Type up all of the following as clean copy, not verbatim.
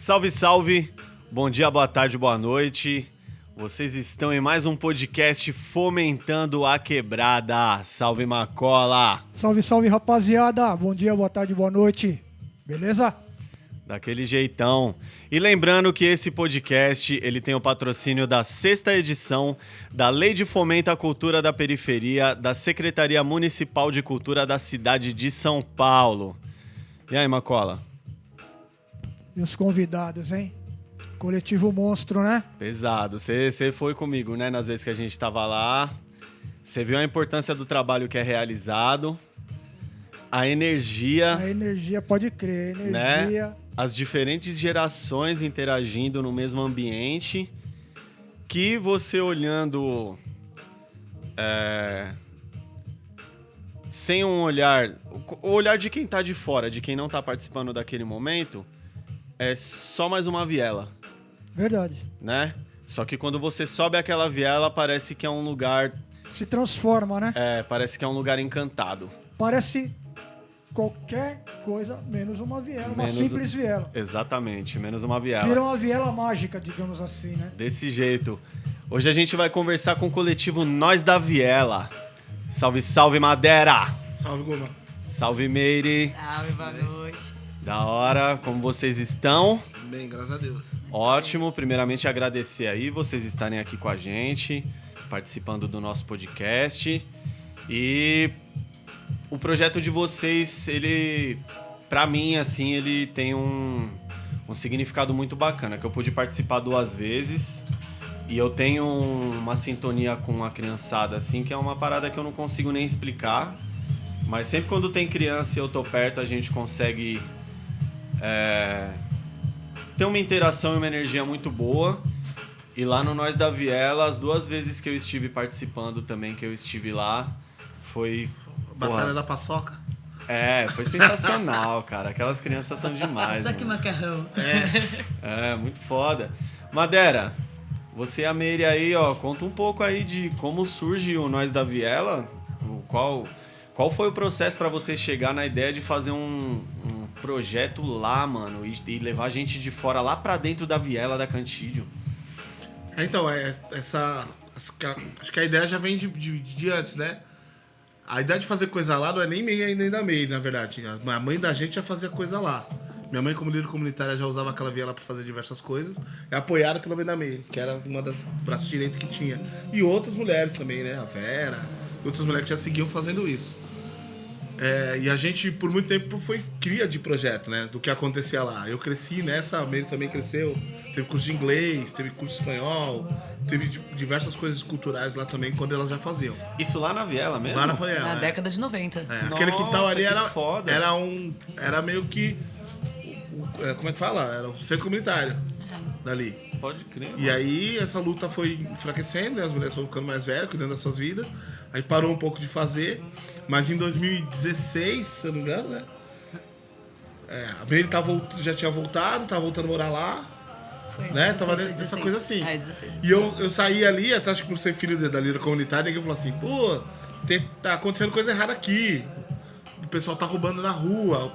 Salve, salve! Bom dia, boa tarde, boa noite. Vocês estão em mais um podcast Fomentando a Quebrada. Salve, Macola! Salve, salve, rapaziada! Bom dia, boa tarde, boa noite. Beleza? Daquele jeitão. E lembrando que esse podcast ele tem o patrocínio da 6ª edição da Lei de Fomento à Cultura da Periferia da Secretaria Municipal de Cultura da cidade de São Paulo. E aí, Macola? E os convidados, hein? Coletivo Monstro, né? Pesado. Você foi comigo, né? Nas vezes que a gente tava lá. Você viu a importância do trabalho que é realizado. A energia... A energia, pode crer. Energia... Né? As diferentes gerações interagindo no mesmo ambiente. Que você olhando... sem um olhar... O olhar de quem tá de fora, de quem não tá participando daquele momento... É só mais uma viela. Verdade. Né? Só que quando você sobe aquela viela, parece que é um lugar... Se transforma, né? Parece que é um lugar encantado. Parece qualquer coisa menos uma viela, uma simples viela. Exatamente, menos uma viela. Vira uma viela mágica, digamos assim, né? Desse jeito. Hoje a gente vai conversar com o coletivo Nós da Viela. Salve, salve, Madeira! Salve, Goma. Salve, Meire! Salve, boa noite. Da hora, como vocês estão? Bem, graças a Deus. Ótimo, primeiramente agradecer aí vocês estarem aqui com a gente, participando do nosso podcast. E o projeto de vocês, ele, pra mim, assim, ele tem um significado muito bacana, que eu pude participar 2 vezes e eu tenho uma sintonia com a criançada, assim, que é uma parada que eu não consigo nem explicar, mas sempre quando tem criança e eu tô perto, a gente consegue... tem uma interação e uma energia muito boa. E lá no Nós da Viela, as 2 vezes que eu estive participando também, que eu estive lá, foi... Batalha da Paçoca. Foi sensacional, cara. Aquelas crianças são demais. Só que macarrão. Muito foda. Madeira, você e a Meire aí, ó, conta um pouco aí de como surge o Nós da Viela. Qual foi o processo pra você chegar na ideia de fazer um projeto lá, mano, e levar gente de fora lá pra dentro da viela da Cantídio? Então, acho que a ideia já vem de antes, né? A ideia de fazer coisa lá não é nem minha nem da Meire, na verdade. A mãe da gente já fazia coisa lá. Minha mãe, como líder comunitária, já usava aquela viela pra fazer diversas coisas. É apoiada pela mãe da Meire, que era uma das braços direitos que tinha. E outras mulheres também, né? A Vera, outras mulheres que já seguiam fazendo isso. E a gente, por muito tempo, foi cria de projeto, né? Do que acontecia lá. Eu cresci nessa, a Meire também cresceu. Teve curso de inglês, teve curso de espanhol, teve diversas coisas culturais lá também, quando elas já faziam. Isso lá na viela mesmo? Lá na Viela. Na década de 90. Aquele quintal ali foda. era meio que... como é que fala? Era um centro comunitário dali. Pode crer. E aí essa luta foi enfraquecendo, né? As mulheres foram ficando mais velhas, cuidando das suas vidas. Aí parou um pouco de fazer. Mas em 2016, se eu não me engano, né? A Meire já tinha voltado, tava voltando a morar lá. Foi, Né? 16, Tava 16. nessa coisa assim. 16. E eu saí ali, até acho que por ser filho da líder comunitária, ninguém falou assim, pô, tá acontecendo coisa errada aqui. O pessoal tá roubando na rua,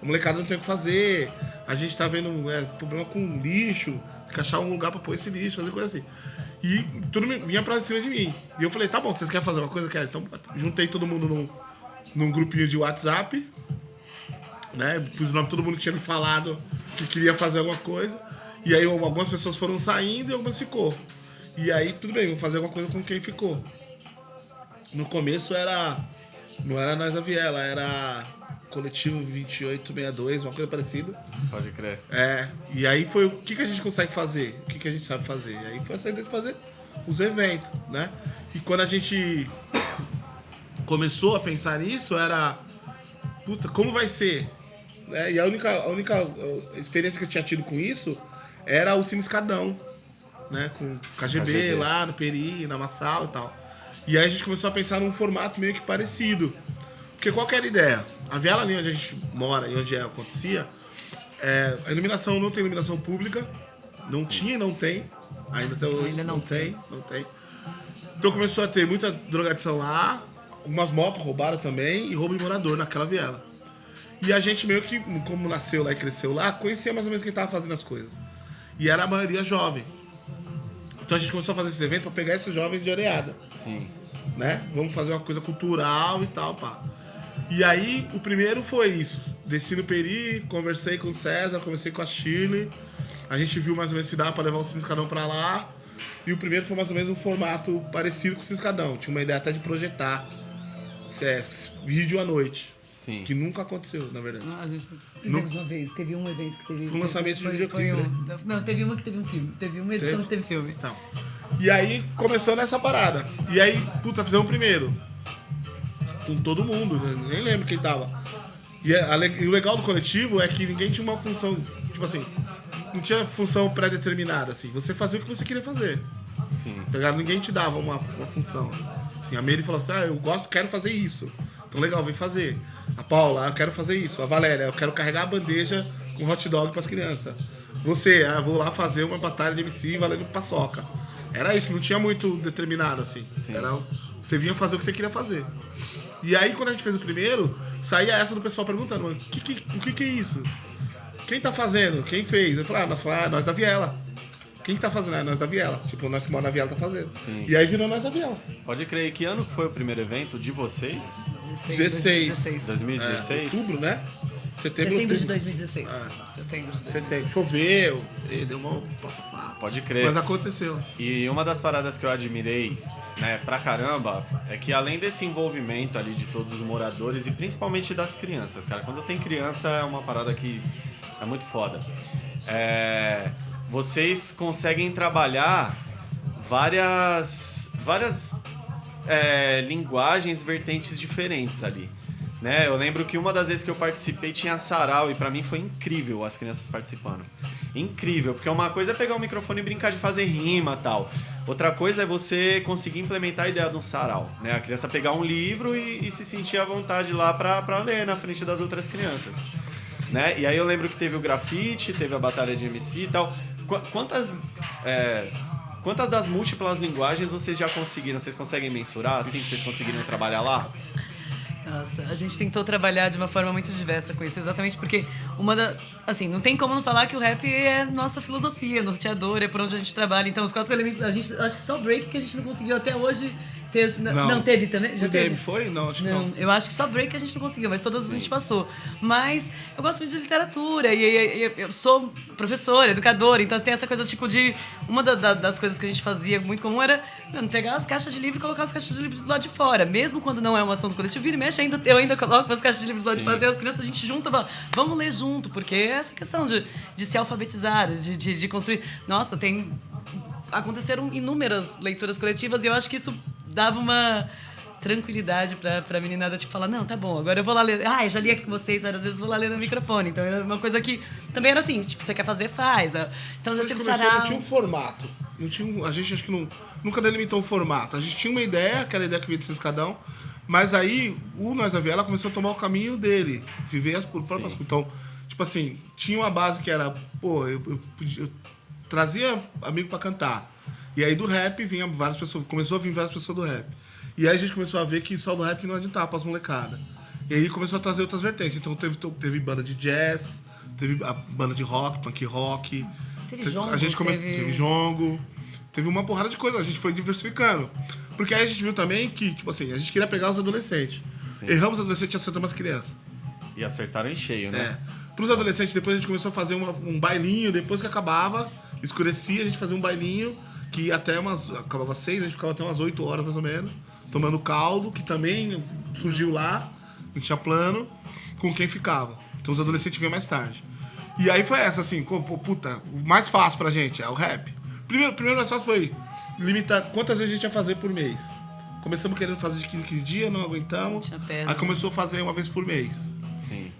a molecada não tem o que fazer. A gente tá vendo problema com lixo, tem que achar um lugar pra pôr esse lixo, fazer coisa assim. E tudo vinha pra cima de mim. E eu falei, tá bom, vocês querem fazer uma coisa? Quero. Então juntei todo mundo num grupinho de WhatsApp, né? Pus o nome de todo mundo que tinha me falado que queria fazer alguma coisa. E aí algumas pessoas foram saindo e algumas ficou. E aí, tudo bem, vamos fazer alguma coisa com quem ficou. No começo não era Nós da Viela, era Coletivo 2862, uma coisa parecida. Pode crer. E aí foi o que a gente consegue fazer, o que a gente sabe fazer. E aí foi essa ideia de fazer os eventos, né? E quando a gente começou a pensar nisso, era... Puta, como vai ser? E a única experiência que eu tinha tido com isso era o Cine Escadão, né? Com KGB lá no Peri, na Massal e tal. E aí a gente começou a pensar num formato meio que parecido. Porque qual que era a ideia? A viela ali onde a gente mora e onde acontecia, a iluminação não tem iluminação pública, não tinha e não tem, ainda até hoje Ainda não tem. Então começou a ter muita drogadição lá, algumas motos roubaram também e roubo de morador naquela viela. E a gente meio que, como nasceu lá e cresceu lá, conhecia mais ou menos quem tava fazendo as coisas. E era a maioria jovem. Então a gente começou a fazer esse evento pra pegar esses jovens de orelhada. Sim. Né? Vamos fazer uma coisa cultural e tal, pá. E aí, o primeiro foi isso. Desci no Peri, conversei com o César, conversei com a Shirley. A gente viu mais ou menos se dá pra levar o Ciscadão pra lá. E o primeiro foi mais ou menos um formato parecido com o Ciscadão. Tinha uma ideia até de projetar vídeo à noite. Sim. Que nunca aconteceu, na verdade. A gente fizemos uma vez, teve um evento que teve... Foi um lançamento de videoclipe, Não, teve uma que teve um filme. Teve uma edição que teve filme. Então. E aí começou nessa parada. E aí, puta, fizemos o primeiro. Com todo mundo, né? Nem lembro quem tava. E o legal do coletivo é que ninguém tinha uma função, tipo assim, não tinha função pré-determinada, assim. Você fazia o que você queria fazer. Sim. Tá ligado? Ninguém te dava uma função. Assim, a Mary falou assim, eu quero fazer isso. Então legal, vem fazer. A Paula, eu quero fazer isso. A Valéria, eu quero carregar a bandeja com hot dog pras crianças. Você, eu vou lá fazer uma batalha de MC valendo paçoca. Era isso, não tinha muito determinado, assim. Sim. Você vinha fazer o que você queria fazer. E aí, quando a gente fez o primeiro, saía essa do pessoal perguntando, mano, o que é isso? Quem tá fazendo? Quem fez? Eu falei, nós da Viela. Quem que tá fazendo? Nós da Viela. Tipo, nós que moramos na Viela tá fazendo. Sim. E aí virou nós da Viela. Pode crer. Que ano foi o primeiro evento de vocês? 16. 2016? Outubro, né? Setembro de outubro. 2016. Setembro de 2016. Setembro. Choveu, deu uma bafafá. Pode crer. Mas aconteceu. E uma das paradas que eu admirei, né, pra caramba, é que além desse envolvimento ali de todos os moradores e principalmente das crianças, cara, quando tem criança é uma parada que é muito foda. Vocês conseguem trabalhar várias linguagens, vertentes diferentes ali. Né? Eu lembro que uma das vezes que eu participei tinha sarau e pra mim foi incrível as crianças participando. Incrível, porque uma coisa é pegar o microfone e brincar de fazer rima e tal. Outra coisa é você conseguir implementar a ideia de um sarau, né? A criança pegar um livro e se sentir à vontade lá pra ler na frente das outras crianças. Né? E aí eu lembro que teve o grafite, teve a batalha de MC e tal. Quantas das múltiplas linguagens vocês já conseguiram? Vocês conseguem mensurar, assim, que vocês conseguiram trabalhar lá? Nossa, a gente tentou trabalhar de uma forma muito diversa com isso, exatamente porque assim, não tem como não falar que o rap é nossa filosofia, norteador, é por onde a gente trabalha. Então, os 4 elementos, acho que só break que a gente não conseguiu até hoje ter. Não teve também? Já teve? Foi? Não, acho que não. Eu acho que só break que a gente não conseguiu, mas todas a gente passou. Mas eu gosto muito de literatura e eu sou professora, educadora, então tem essa coisa tipo de... Uma das coisas que a gente fazia muito comum era pegar as caixas de livro e colocar as caixas de livro do lado de fora. Mesmo quando não é uma ação do coletivo, vira e mexe, eu ainda coloco as caixas de livro do lado de fora, tem as crianças, a gente junta, vamos ler junto, porque é essa questão de se alfabetizar, de construir... Nossa, aconteceram inúmeras leituras coletivas e eu acho que isso dava uma tranquilidade pra meninada, tipo, falar, não, tá bom, agora eu vou lá ler. Eu já li aqui com vocês várias vezes, vou lá ler no microfone. Então era uma coisa que também era assim, tipo, você quer fazer, faz. Então já teve sarau. Não tinha um formato. A gente acho que nunca delimitou um formato. A gente tinha uma ideia, aquela ideia que veio do Ciscadão, mas aí o Nós da Viela começou a tomar o caminho dele, viver as próprias coisas. Então, tipo assim, tinha uma base que era, eu trazia amigo pra cantar. E aí do rap vinha várias pessoas, começou a vir várias pessoas do rap. E aí a gente começou a ver que só do rap não adiantava pras molecadas. E aí começou a trazer outras vertentes. Então teve banda de jazz, teve a banda de rock, punk rock. Teve jongo, teve jongo. Teve uma porrada de coisa, a gente foi diversificando. Porque aí a gente viu também que, tipo assim, a gente queria pegar os adolescentes. Sim. Erramos os adolescentes e acertamos as crianças. E acertaram em cheio, né? Pros adolescentes, depois a gente começou a fazer um bailinho, depois que acabava, escurecia, a gente fazia um bailinho, que ia até acabava 6, a gente ficava até umas 8 horas mais ou menos, tomando caldo, que também surgiu lá, não tinha plano, com quem ficava. Então os adolescentes vinham mais tarde. E aí foi essa, assim, puta, o mais fácil pra gente é o rap. Primeiro mais fácil foi limitar quantas vezes a gente ia fazer por mês. Começamos querendo fazer de 15 dias, não aguentamos. Aí começou a fazer uma vez por mês. Sim.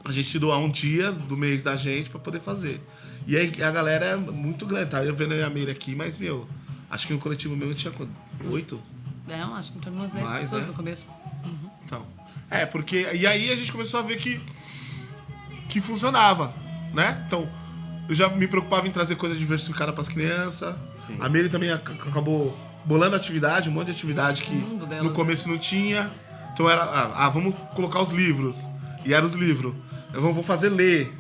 A gente doar um dia do mês da gente pra poder fazer. E aí a galera é muito grande, tá? Eu vendo a Meire aqui, mas, acho que no coletivo meu tinha 8. Não, acho que em torno de umas 10 pessoas no começo. Uhum. Então, porque... E aí a gente começou a ver que funcionava, né? Então, eu já me preocupava em trazer coisa diversificada pras crianças. Sim. A Meire também acabou bolando atividade, um monte de atividade que no começo não tinha. Então era, vamos colocar os livros. E eram os livros. Eu vou fazer ler.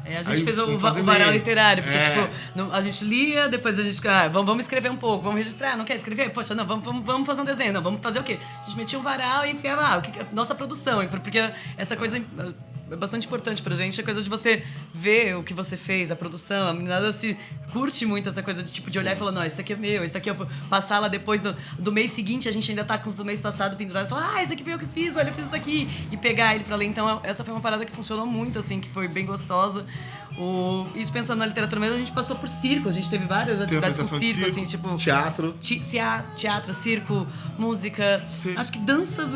A gente Aí, fez o vamos fazer varal ler. literário, porque, a gente lia, depois a gente vamos escrever um pouco, vamos registrar, não quer escrever? Poxa, não, vamos fazer um desenho, não, vamos fazer o quê? A gente metia um varal e enfiava nossa produção, porque essa coisa é bastante importante pra gente, a coisa de você ver o que você fez, a produção, a meninada se curte muito essa coisa de tipo de olhar e falar, não, isso aqui é meu, isso aqui eu vou passar lá depois do mês seguinte, a gente ainda tá com os do mês passado pendurados e falar, esse aqui foi eu que fiz, olha, eu fiz isso aqui, e pegar ele pra ler. Então essa foi uma parada que funcionou muito, assim, que foi bem gostosa. Isso pensando na literatura mesmo, a gente passou por circo, a gente teve várias atividades com circo, assim, tipo... Teatro. Teatro, circo, música, acho que dança,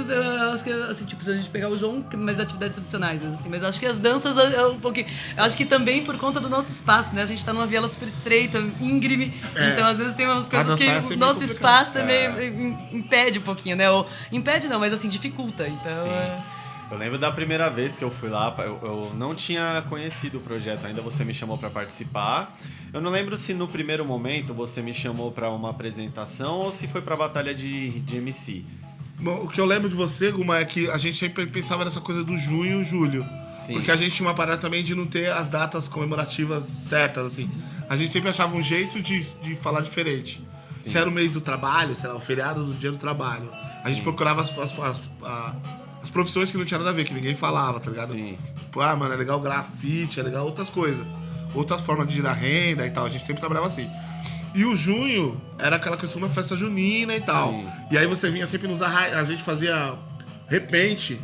acho que, assim, tipo, se a gente pegar o João, mais atividades tradicionais, assim, mas acho que as danças é um pouquinho... Eu acho que também por conta do nosso espaço, né? A gente tá numa viela super estreita, íngreme, então às vezes tem umas coisas que o nosso espaço meio impede um pouquinho, né? Ou impede não, mas assim, dificulta, então... Eu lembro da primeira vez que eu fui lá, eu não tinha conhecido o projeto ainda, você me chamou para participar. Eu não lembro se no primeiro momento você me chamou para uma apresentação ou se foi para a batalha de MC. Bom, o que eu lembro de você, Guma, é que a gente sempre pensava nessa coisa do junho e julho. Sim. Porque a gente tinha uma parada também de não ter as datas comemorativas certas, assim. A gente sempre achava um jeito de falar diferente. Sim. Se era o mês do trabalho, sei lá, o feriado do dia do trabalho. A gente procurava as profissões que não tinha nada a ver, que ninguém falava, tá ligado? Sim. Tipo, mano, é legal grafite, é legal outras coisas. Outras formas de gerar renda e tal. A gente sempre trabalhava assim. E o junho era aquela questão da festa junina e tal. Sim. E aí você vinha sempre nos a gente fazia repente.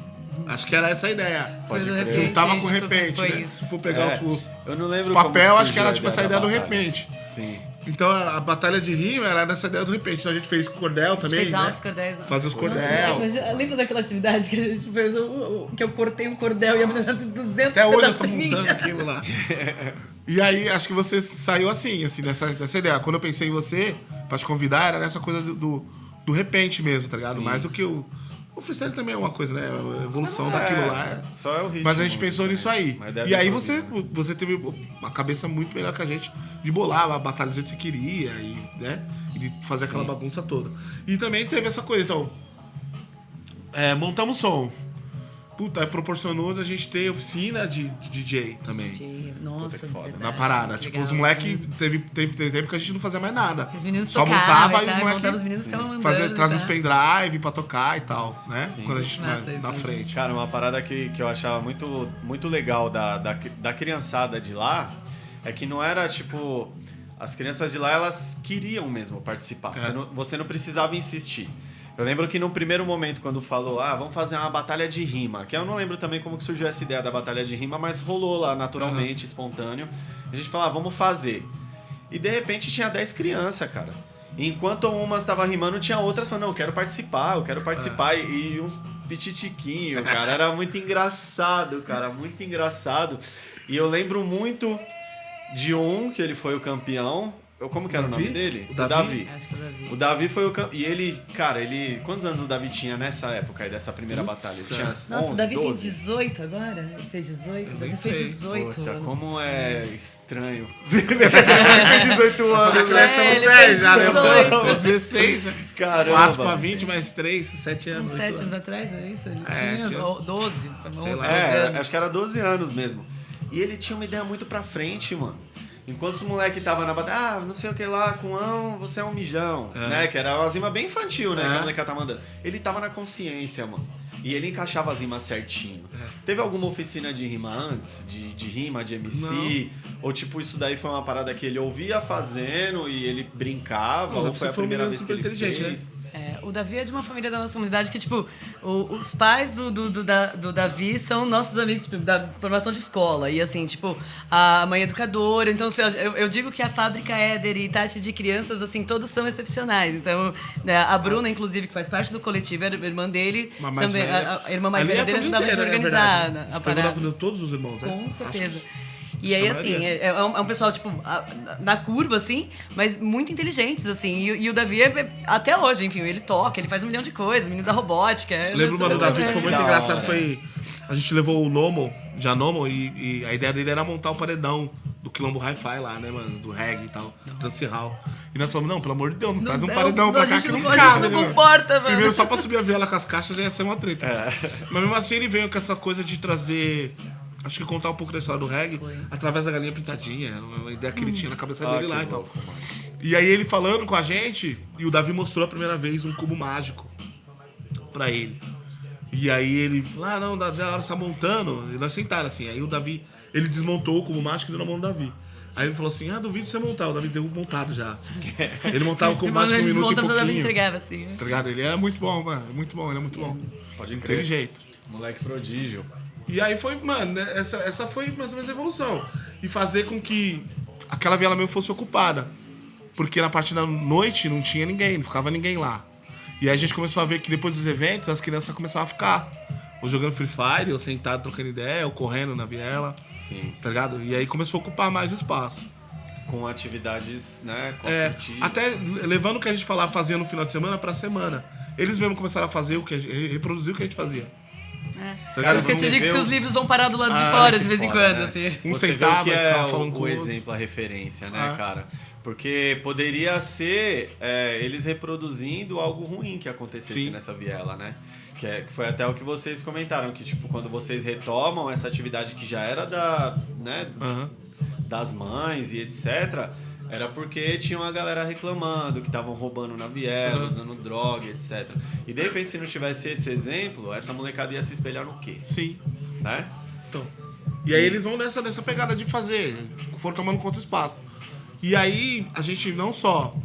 Acho que era essa a ideia. Pode crer. Juntava com repente, né? Isso. Se for pegar eu não lembro os papel, como acho que era surgiu tipo essa ideia do batalha. repente. Sim. Então a batalha de rima era nessa ideia do repente. Então a gente fez cordel também, fez né? altos cordéis. Fazia os cordel. Lembra daquela atividade que a gente fez, que eu cortei um cordel e a menina tem 200 Até hoje eu estou pedacinhos. montando aquilo lá. E aí, acho que você saiu assim dessa ideia. Quando eu pensei em você, pra te convidar, era nessa coisa do repente mesmo, tá ligado? Sim. Mais do que o freestyle também é uma coisa, né? A evolução daquilo lá. Só é o ritmo. Mas a gente pensou nisso aí. Mas deve E aí improvisar. você teve uma cabeça muito melhor que a gente de bolar a batalha do jeito que você queria e, né? E de fazer aquela bagunça toda. E também teve essa coisa, então... montamos som. Puta, aí proporcionou a gente ter oficina de DJ também. Nossa, Puta que foda. verdade. Na parada. Tipo, os moleques... Teve tempo que a gente não fazia mais nada. Os meninos Só tocavam, montava e os montava, os moleques... meninos ficavam mandando. Trazia os tá? pendrive pra tocar e tal, né? Sim. Quando a gente Massa isso, na isso. frente. Cara, uma parada que eu achava muito, muito legal da criançada de lá é que não era tipo... As crianças de lá, elas queriam mesmo participar. Você não precisava insistir. Eu lembro que no primeiro momento, quando falou, vamos fazer uma batalha de rima, que eu não lembro também como que surgiu essa ideia da batalha de rima, mas rolou lá naturalmente, espontâneo. A gente falou, vamos fazer. E de repente tinha 10 crianças, cara. E enquanto umas estavam rimando, tinha outras falando, não, eu quero participar. E uns pititiquinhos, cara. Era muito engraçado, cara, muito engraçado. E eu lembro muito de que ele foi o campeão. Como que era o nome dele? O Davi? Acho que é o Davi. O Davi foi o campeão. E ele, cara, quantos anos o Davi tinha nessa época aí, dessa primeira batalha? Ele tinha Nossa, 11, o Davi 12? tem 18 agora? Ele fez 18? O Davi nem fez sei. 18. Puta, anos. como é estranho. Ele tem 18 anos, Nós né? estamos ele 10 fez já, né? 18. 16, né? Caramba. 4 pra 20, mais 3, 7 anos. Uns 7 anos atrás, é isso? Ele tinha- tinha 12, 11, 12 lá. anos. Acho que era 12 anos mesmo. E ele tinha uma ideia muito pra frente, mano. Enquanto os moleques estavam na batalha, não sei o que lá, você é um mijão, né? Que era uma rima bem infantil, né? Que a molecada tá mandando. Ele tava na consciência, mano. E ele encaixava as rimas certinho. Teve alguma oficina de rima antes? De rima, de MC? Ou tipo, isso daí foi uma parada que ele ouvia fazendo e ele brincava? Não, ou foi a você foi um primeira menino vez que super ele inteligente, fez? O Davi é de uma família da nossa comunidade que, tipo, os pais do Davi são nossos amigos, tipo, da formação de escola. E, assim, tipo, a mãe é educadora. Então, eu digo que a fábrica Éder e Tati de crianças, assim, todos são excepcionais. Então, né, a Bruna, inclusive, que faz parte do coletivo, é a irmã dele. Uma mais também, velha. a irmã mais Ali é velha a dele família ajudava a gente a inteira, organizar na verdade. a Pegou na parada. família todos os irmãos, né? Com Acho certeza. que- E aí, acho que a assim, maioria. é um pessoal, tipo, na curva, assim, mas muito inteligentes, assim. E o Davi, até hoje, enfim, ele toca, ele faz 1 milhão de coisas, menino da robótica. Lembro uma do Davi que foi muito Da engraçado, hora. foi... A gente levou o Nomo, já Nomo, e a ideia dele era montar o paredão do quilombo hi-fi lá, né, mano? Do reggae e tal, dancehall. E nós falamos, não, pelo amor de Deus, não traz um paredão pra cá que não cabe, A gente né, não mano? comporta, mano. Primeiro, só pra subir a viela com as caixas já ia ser uma treta. Mas mesmo assim, ele veio com essa coisa de trazer... Acho que contar um pouco da história do reggae através da galinha pintadinha. Era uma ideia que ele tinha na cabeça dele lá e tal. E aí ele falando com a gente, e o Davi mostrou a primeira vez um cubo mágico pra ele. E aí ele falou, não, da hora você tá montando. E nós sentaram assim. Aí o Davi, ele desmontou o cubo mágico e deu na mão do Davi. Aí ele falou assim, duvido você montar. O Davi deu montado já. Ele montava o cubo mágico em um minuto e pouquinho. Entregava, assim. Tá ligado? Ele era muito bom, mano. Muito bom, ele é muito bom. Pode Não crer. teve jeito. Moleque prodígio. E aí foi, mano, né, essa foi mais ou menos a evolução. E fazer com que aquela viela mesmo fosse ocupada. Porque na parte da noite não tinha ninguém, não ficava ninguém lá. E aí a gente começou a ver que depois dos eventos, as crianças começavam a ficar. Ou jogando Free Fire, ou sentado trocando ideia, ou correndo na viela. Sim. Tá ligado? E aí começou a ocupar mais espaço. Com atividades, né, construtivas. Até levando o que a gente falava, fazia no final de semana pra semana. Eles mesmos começaram a fazer reproduzir o que a gente fazia. Tá Por ligado? isso que eu te digo que viveu- os livros vão parar do lado de fora de vez em Foda, quando, né? assim. Um Você sentava vê o que e é ficava falando com o o outro. exemplo, a referência, né, Ah. cara? Porque poderia ser eles reproduzindo algo ruim que acontecesse Sim. nessa viela, né? Que foi até o que vocês comentaram, que tipo, quando vocês retomam essa atividade que já era Aham. das mães e etc., era porque tinha uma galera reclamando que estavam roubando na viela, usando droga, etc. E de repente, se não tivesse esse exemplo, essa molecada ia se espelhar no quê? Sim. Né? Então. E aí eles vão nessa pegada de fazer, foram tomando conta do espaço. E aí a gente não só,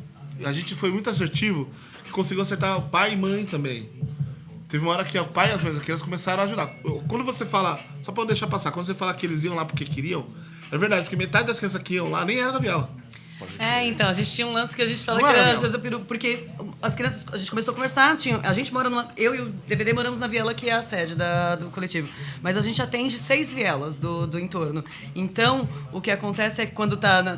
a gente foi muito assertivo, que conseguiu acertar o pai e mãe também. Teve uma hora que o pai e as mães, as crianças começaram a ajudar. Quando você fala, só pra não deixar passar, quando você fala que eles iam lá porque queriam, é verdade, porque metade das crianças que iam lá nem era da viela. Então, a gente tinha um lance que a gente fala Não que era era, mesmo. às vezes eu piro, porque as crianças, a gente começou a conversar, a gente mora numa, eu e o DVD moramos na viela que é a sede do coletivo, mas a gente atende 6 vielas do entorno. Então, o que acontece é que quando tá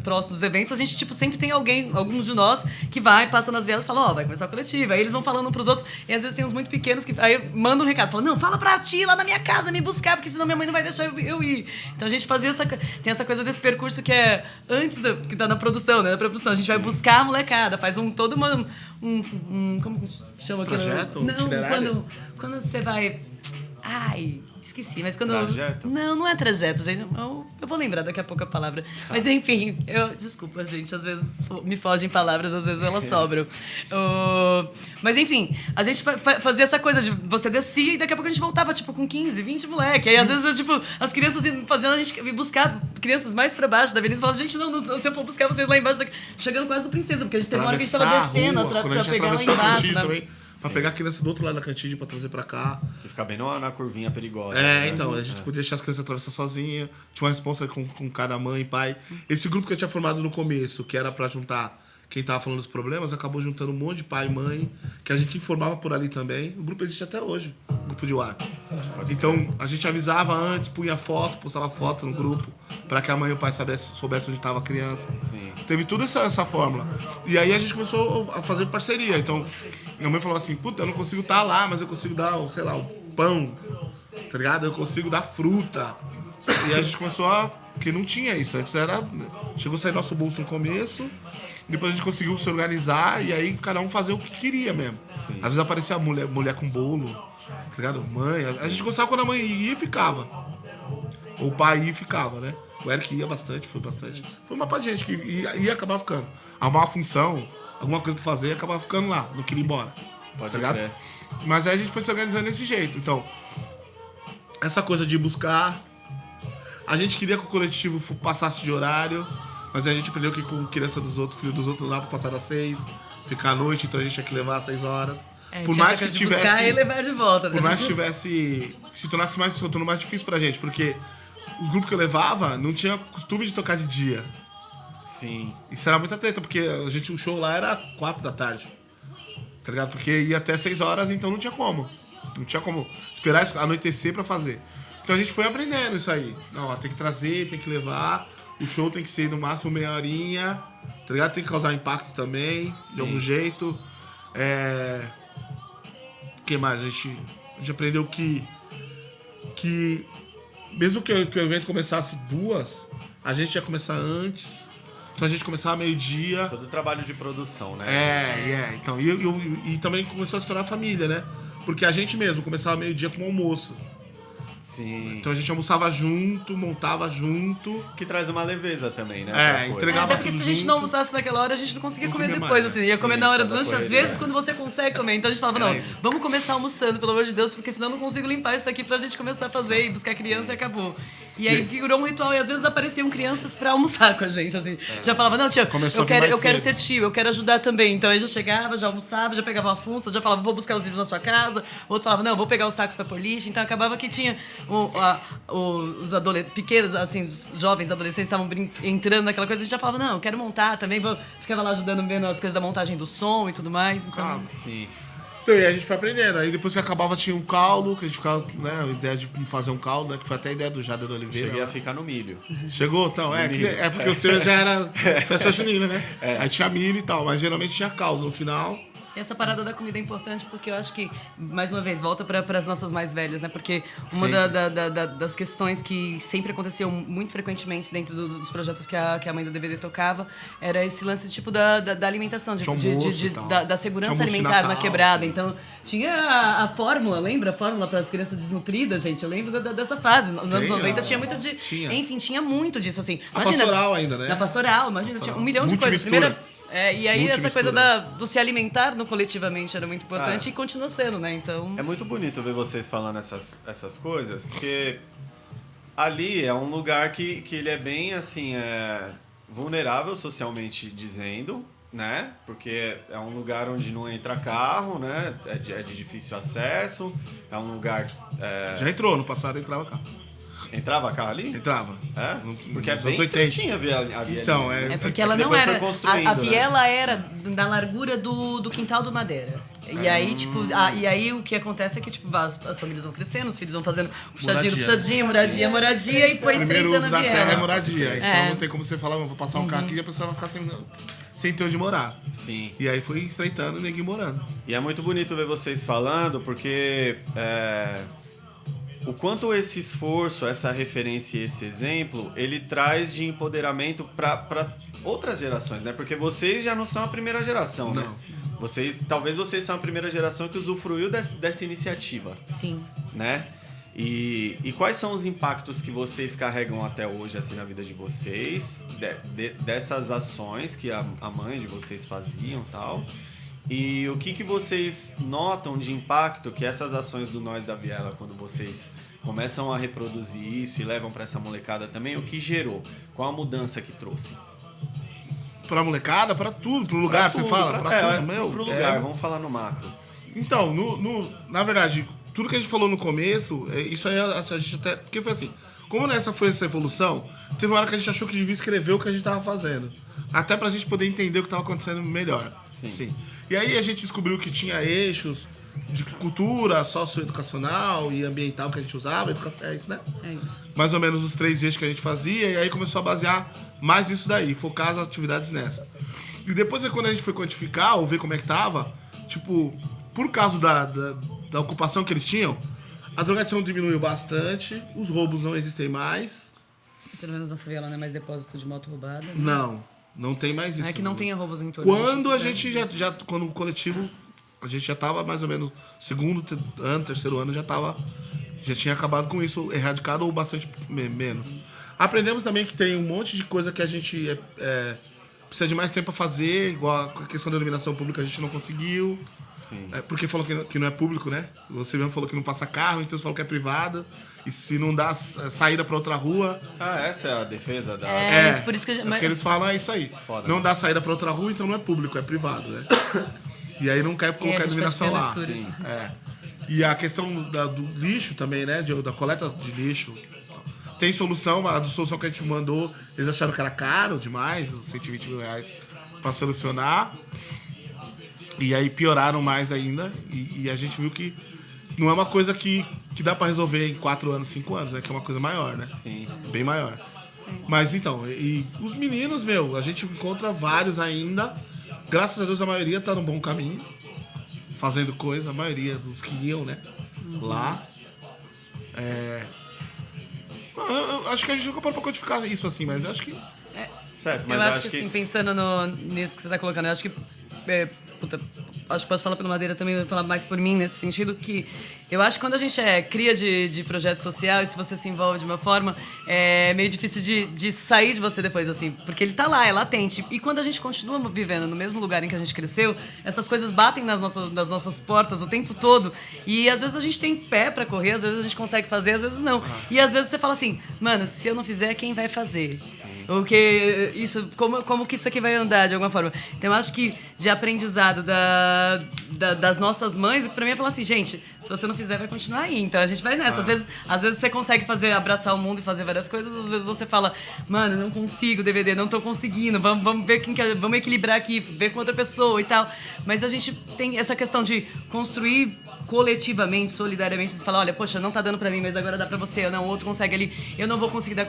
próximo dos eventos, a gente, tipo, sempre tem alguns de nós que passa nas vielas e fala, vai começar o coletivo. Aí eles vão falando pros outros, e às vezes tem uns muito pequenos que aí mandam um recado, falam, não, fala pra ti lá na minha casa me buscar, porque senão minha mãe não vai deixar eu ir. Então a gente fazia tem essa coisa desse percurso que é antes que tá na produção, né? Na pré-produção. A gente vai buscar a molecada, faz todo como que chama aquilo? Projeto? Não, Itinerário? quando você vai... Ai, esqueci, mas quando... Trajeto? Não é trajeto, gente. Eu vou lembrar daqui a pouco a palavra. Mas enfim, desculpa, gente, às vezes me fogem palavras, às vezes elas sobram. Mas enfim, a gente fazia essa coisa de você descia e daqui a pouco a gente voltava, tipo, com 15, 20 moleque. Aí às vezes, tipo, as crianças fazendo a gente ir buscar crianças mais pra baixo da avenida e falavam, gente, não, se eu for buscar vocês lá embaixo, chegando quase no Princesa, porque a gente teve uma hora que a gente tava Atravessar a descendo rua, pra quando a gente pegar lá atravessou a embaixo. Cantídio Né? também, pra pegar a criança do outro lado da Cantídio pra trazer pra cá. Que fica bem na curvinha perigosa. né? Então, a gente podia deixar as crianças atravessar sozinha, tinha uma responsa com cada mãe e pai. Esse grupo que eu tinha formado no começo, que era pra juntar quem tava falando dos problemas, acabou juntando um monte de pai e mãe, que a gente informava por ali também. O grupo existe até hoje, o grupo de WhatsApp. Então, a gente avisava antes, punha foto, postava foto no grupo, pra que a mãe e o pai soubessem onde estava a criança. Sim. Teve toda essa fórmula. E aí a gente começou a fazer parceria. Então, minha mãe falou assim, puta, eu não consigo estar lá, mas eu consigo dar, sei lá, o pão, tá ligado? Eu consigo dar fruta. E aí a gente começou porque não tinha isso. Antes chegou a sair nosso bolso no começo, depois a gente conseguiu se organizar e aí cada um fazer o que queria mesmo. Sim. Às vezes aparecia a mulher com bolo, tá ligado? Mãe. A gente gostava quando a mãe ia e ficava. Ou o pai ia e ficava, né? O Eric ia bastante, foi bastante. Foi uma parte de gente que ia acabar ficando. Arrumar uma função, alguma coisa pra fazer, ia acabar ficando lá, não queria ir embora. Pode Tá ligado? crer. Mas aí a gente foi se organizando desse jeito. Então, essa coisa de buscar. A gente queria que o coletivo passasse de horário, mas a gente aprendeu que com criança dos outros, filho dos outros, não dá pra passar às 6, ficar à noite, então a gente tinha que levar às 6 horas. Por tinha mais essa que coisa de buscar tivesse. e levar de volta. Por mais que tivesse. Se tornasse mais difícil pra gente, porque os grupos que eu levava não tinha costume de tocar de dia. Sim. Isso era muita treta, porque o show lá era 4 da tarde. Tá ligado? Porque ia até 6 horas, então não tinha como. Não tinha como esperar anoitecer pra fazer. Então a gente foi aprendendo isso aí. Não, ó, tem que trazer, tem que levar. O show tem que ser no máximo meia horinha. Tá ligado? Tem que causar impacto também, de algum jeito. O que mais? A gente aprendeu que mesmo que o evento começasse 2, a gente ia começar antes. Então a gente começava meio-dia. Todo o trabalho de produção, né? Então, e também começou a se tornar família, né? Porque a gente mesmo começava meio-dia com o almoço. Sim. Então a gente almoçava junto, montava junto. Que traz uma leveza também, né? Entregava Até porque tudo se a gente junto. não almoçasse naquela hora, a gente não conseguia Não comer comia depois, mais, assim. Ia comer Sim, na hora do toda lanche, às correria. vezes, quando você consegue comer. Então a gente falava, não, vamos começar almoçando, pelo amor de Deus, porque senão eu não consigo limpar isso aqui pra gente começar a fazer e buscar criança e acabou. E aí virou um ritual, e às vezes apareciam crianças pra almoçar com a gente, assim. Já falava, não, tia, Começou eu a vir mais quero cedo. ser tio, eu quero ajudar também. Então aí já chegava, já almoçava, já pegava uma funça, já falava, vou buscar os livros na sua casa. O outro falava, não, vou pegar os sacos pra pôr lixo. Então acabava que tinha os pequenos, assim, os jovens adolescentes estavam entrando naquela coisa, a gente já falava, não, eu quero montar também, ficava lá ajudando vendo as coisas da montagem do som e tudo mais. Então, Sim. Então, e a gente foi aprendendo. Aí depois que acabava tinha um caldo, que a gente ficava, né? A ideia de fazer um caldo, né? Que foi até a ideia do Jader Oliveira. Cheguei a né? ficar no milho. Chegou? Então, porque o seu já era festa junina, né? Aí tinha milho e tal, mas geralmente tinha caldo no final. e essa parada da comida é importante porque eu acho que, mais uma vez, volta para as nossas mais velhas, né? Porque uma das questões que sempre aconteceu muito frequentemente dentro dos projetos que a mãe do DVD tocava era esse lance tipo da alimentação, De almoço e tal. da segurança Tinha almoço de alimentar na Natal, quebrada. sim. Então, tinha a fórmula, lembra? A fórmula para as crianças desnutridas, gente. Eu lembro dessa fase. Nos anos 90 tinha muito de... Tinha. Enfim, tinha muito disso, assim. A pastoral ainda, né? Na pastoral, imagina, tinha 1 milhão de coisas. Multimistura. E aí essa coisa Multimistura. do se alimentar no coletivamente era muito importante e continua sendo, né? Então... É muito bonito ver vocês falando essas coisas, porque ali é um lugar que ele é bem, assim, vulnerável socialmente dizendo, né? Porque é um lugar onde não entra carro, né? É de difícil acesso, é um lugar... Já entrou, no passado entrava carro. Entrava carro ali? Entrava. É? Porque é Nos bem anos 80. estreitinha a via Então, ali. É porque ela não depois foi era... construindo, A né? viela era na largura do quintal do Madeira. E aí, tipo, e aí o que acontece é que, tipo, as famílias vão crescendo, os filhos vão fazendo moradia, e foi O primeiro uso estreitando a da terra é viela. moradia. Então não tem como você falar, vou passar um carro aqui e a pessoa vai ficar sem ter onde morar. Sim. E aí foi estreitando e ninguém morando. E é muito bonito ver vocês falando, porque o quanto esse esforço, essa referência e esse exemplo, ele traz de empoderamento para outras gerações, né? Porque vocês já não são a primeira geração, né? Talvez vocês são a primeira geração que usufruiu dessa iniciativa, Sim. né? E quais são os impactos que vocês carregam até hoje assim na vida de vocês, dessas ações que a mãe de vocês faziam e tal? E o que vocês notam de impacto que essas ações do Nós da Viela, quando vocês começam a reproduzir isso e levam para essa molecada também, o que gerou? Qual a mudança que trouxe? Pra molecada, pra tudo, pro lugar, Pra você tudo, fala? Pra tudo, meu. pro lugar, vamos falar no macro. Então, na verdade, tudo que a gente falou no começo, isso aí a gente até... Porque foi assim, como foi essa evolução, teve uma hora que a gente achou que devia escrever o que a gente tava fazendo. Até pra gente poder entender o que tava acontecendo melhor. Sim. E aí a gente descobriu que tinha eixos de cultura, socioeducacional e ambiental que a gente usava, é isso, né? É isso. Mais ou menos os 3 eixos que a gente fazia, e aí começou a basear mais nisso daí, focar as atividades nessa. E depois, quando a gente foi quantificar ou ver como é que tava, tipo, por causa da ocupação que eles tinham, a drogadição diminuiu bastante, os roubos não existem mais. Pelo menos nossa viela não é mais depósito de moto roubada. Né? Não tem mais isso. É que não tenha roubos em torno. Quando a gente quando o coletivo, a gente já tava mais ou menos, segundo ano, terceiro ano, já tinha acabado com isso, erradicado ou bastante menos. Aprendemos também que tem um monte de coisa que a gente precisa de mais tempo pra fazer, igual a questão da iluminação pública a gente não conseguiu. Sim. Porque falou que não é público, né? Você mesmo falou que não passa carro, então você falou que é privado. E se não dá saída pra outra rua... Essa é a defesa da... Isso, por isso que a gente... Porque eles falam, é isso aí. Foda, não né? dá saída pra outra rua, então não é público, é privado, né? E aí não quer colocar a gente iluminação pode lá. ficar no escuro. E a questão do lixo também, né? Da coleta de lixo. Tem solução, a solução que a gente mandou, eles acharam que era caro demais, os 120 mil reais pra solucionar. E aí pioraram mais ainda. E a gente viu que não é uma coisa que dá pra resolver em 4 anos, 5 anos, né? Que é uma coisa maior, né? Sim. Bem maior. Mas então, e os meninos, a gente encontra vários ainda. Graças a Deus a maioria tá no bom caminho. Fazendo coisa, a maioria dos que iam, né? Lá. Eu acho que a gente nunca parou pra codificar isso assim, mas eu acho que... Certo, mas eu acho que assim, pensando nisso que você tá colocando, eu acho que... acho que posso falar pelo Madeira também, vou falar mais por mim nesse sentido, que eu acho que quando a gente cria de projeto social, e se você se envolve de uma forma, é meio difícil de sair de você depois, assim, porque ele tá lá, é latente. E quando a gente continua vivendo no mesmo lugar em que a gente cresceu, essas coisas batem nas nossas portas o tempo todo, e às vezes a gente tem pé pra correr, às vezes a gente consegue fazer, às vezes não. E às vezes você fala assim, mano, se eu não fizer, quem vai fazer? O que isso, como que isso aqui vai andar de alguma forma? Então eu acho que de aprendizado das nossas mães, pra mim é falar assim, gente, se você não fizer, vai continuar aí. Então a gente vai nessa. Às vezes você consegue abraçar o mundo e fazer várias coisas, às vezes você fala, mano, não consigo, DVD, não tô conseguindo, vamos ver vamos equilibrar aqui, ver com outra pessoa e tal. Mas a gente tem essa questão de construir coletivamente, solidariamente, você fala, olha, poxa, não tá dando pra mim, mas agora dá pra você, não, o outro consegue ali, eu não vou conseguir dar,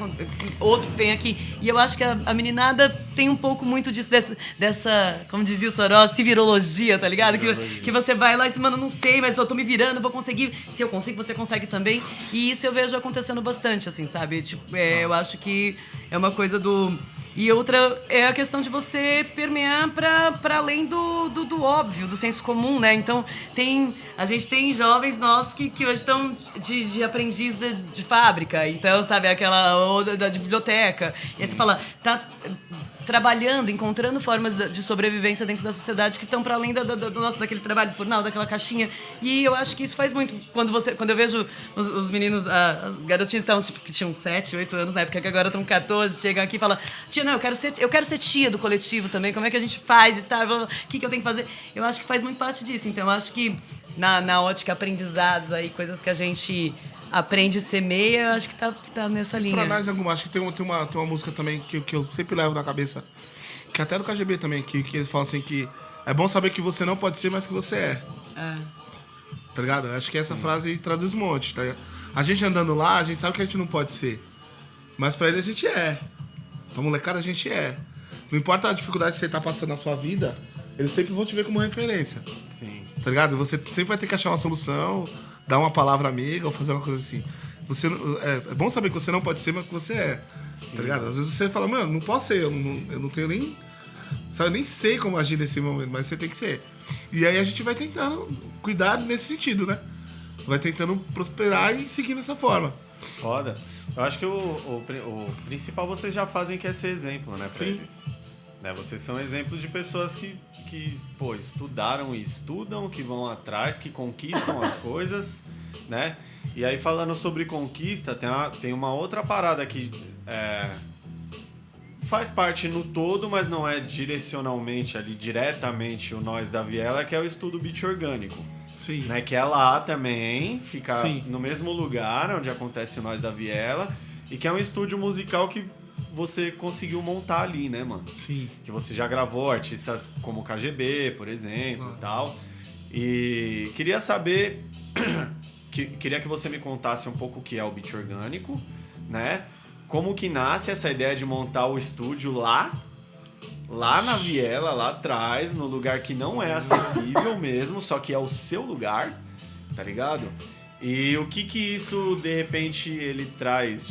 outro vem aqui. E eu acho que a meninada tem um pouco muito disso, dessa como dizia o Soró, civirologia, tá ligado? Que você vai lá e diz, mano, não sei, mas eu tô me virando, vou conseguir. Se eu consigo, você consegue também. E isso eu vejo acontecendo bastante, assim, sabe? Tipo, eu acho que é uma coisa do... E outra é a questão de você permear para além do óbvio, do senso comum, né? Então, a gente tem jovens nossos que hoje estão de aprendiz de fábrica. Então, sabe, ou da biblioteca. Sim. E aí você fala, tá trabalhando, encontrando formas de sobrevivência dentro da sociedade que estão para além daquele trabalho de fornal, daquela caixinha. E eu acho que isso faz muito. Quando eu vejo os meninos, as garotinhas que tinham 7, 8 anos na época, que agora estão 14, chegam aqui e falam, tia, não, eu quero ser tia do coletivo também, como é que a gente faz e tal, o que eu tenho que fazer? Eu acho que faz muito parte disso. Então eu acho que na ótica aprendizados aí, coisas que a gente aprende e semeia, eu acho que tá nessa linha. Pra nós, acho que tem uma música também que eu sempre levo na cabeça, que até no KGB também, que eles falam assim que é bom saber que você não pode ser, mas que você é. Tá ligado? Acho que essa frase traduz um monte, tá ligado? A gente andando lá, a gente sabe que a gente não pode ser, mas pra ele a gente é. Pra molecada a gente é. Não importa a dificuldade que você tá passando na sua vida, eles sempre vão te ver como referência. Sim. Tá ligado? Você sempre vai ter que achar uma solução, dar uma palavra amiga ou fazer uma coisa assim. É bom saber que você não pode ser, mas que você é. Sim. Tá ligado? Às vezes você fala, mano, não posso ser, eu não tenho nem... Sabe, eu nem sei como agir nesse momento, mas você tem que ser. E aí a gente vai tentando cuidar nesse sentido, né? Vai tentando prosperar e seguir dessa forma. Foda. Eu acho que o principal vocês já fazem, que é ser exemplo, né, pra eles. Né, vocês são exemplos de pessoas que estudaram e estudam, que vão atrás, que conquistam as coisas, né? E aí, falando sobre conquista, tem uma outra parada que faz parte no todo, mas não é direcionalmente ali, diretamente o Nós da Viela, que é o estudo beat orgânico. Sim. Né, que é lá também, fica no mesmo lugar onde acontece o Nós da Viela, e que é um estúdio musical que você conseguiu montar ali, né, mano? Sim. Que você já gravou artistas como o KGB, por exemplo, e tal. E queria saber... Queria que você me contasse um pouco o que é o beat orgânico, né? Como que nasce essa ideia de montar o estúdio lá na Viela, lá atrás, no lugar que não é acessível mesmo, só que é o seu lugar, tá ligado? E o que isso, de repente, ele traz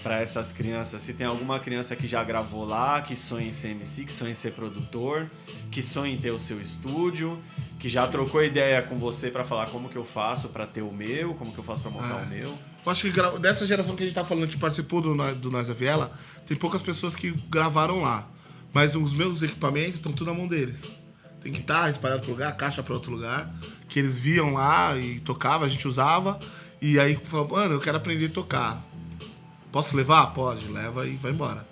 pra essas crianças? Se tem alguma criança que já gravou lá, que sonha em ser MC, que sonha em ser produtor, que sonha em ter o seu estúdio, que já trocou ideia com você pra falar como que eu faço pra ter o meu, como que eu faço pra montar o meu. Eu acho que dessa geração que a gente tá falando, que participou do Nós da Viela, tem poucas pessoas que gravaram lá. Mas os meus equipamentos estão tudo na mão deles. Tem guitarra espalhada para outro lugar, caixa para outro lugar, que eles viam lá e tocava, a gente usava. E aí falou, mano, eu quero aprender a tocar. Posso levar? Pode, leva e vai embora.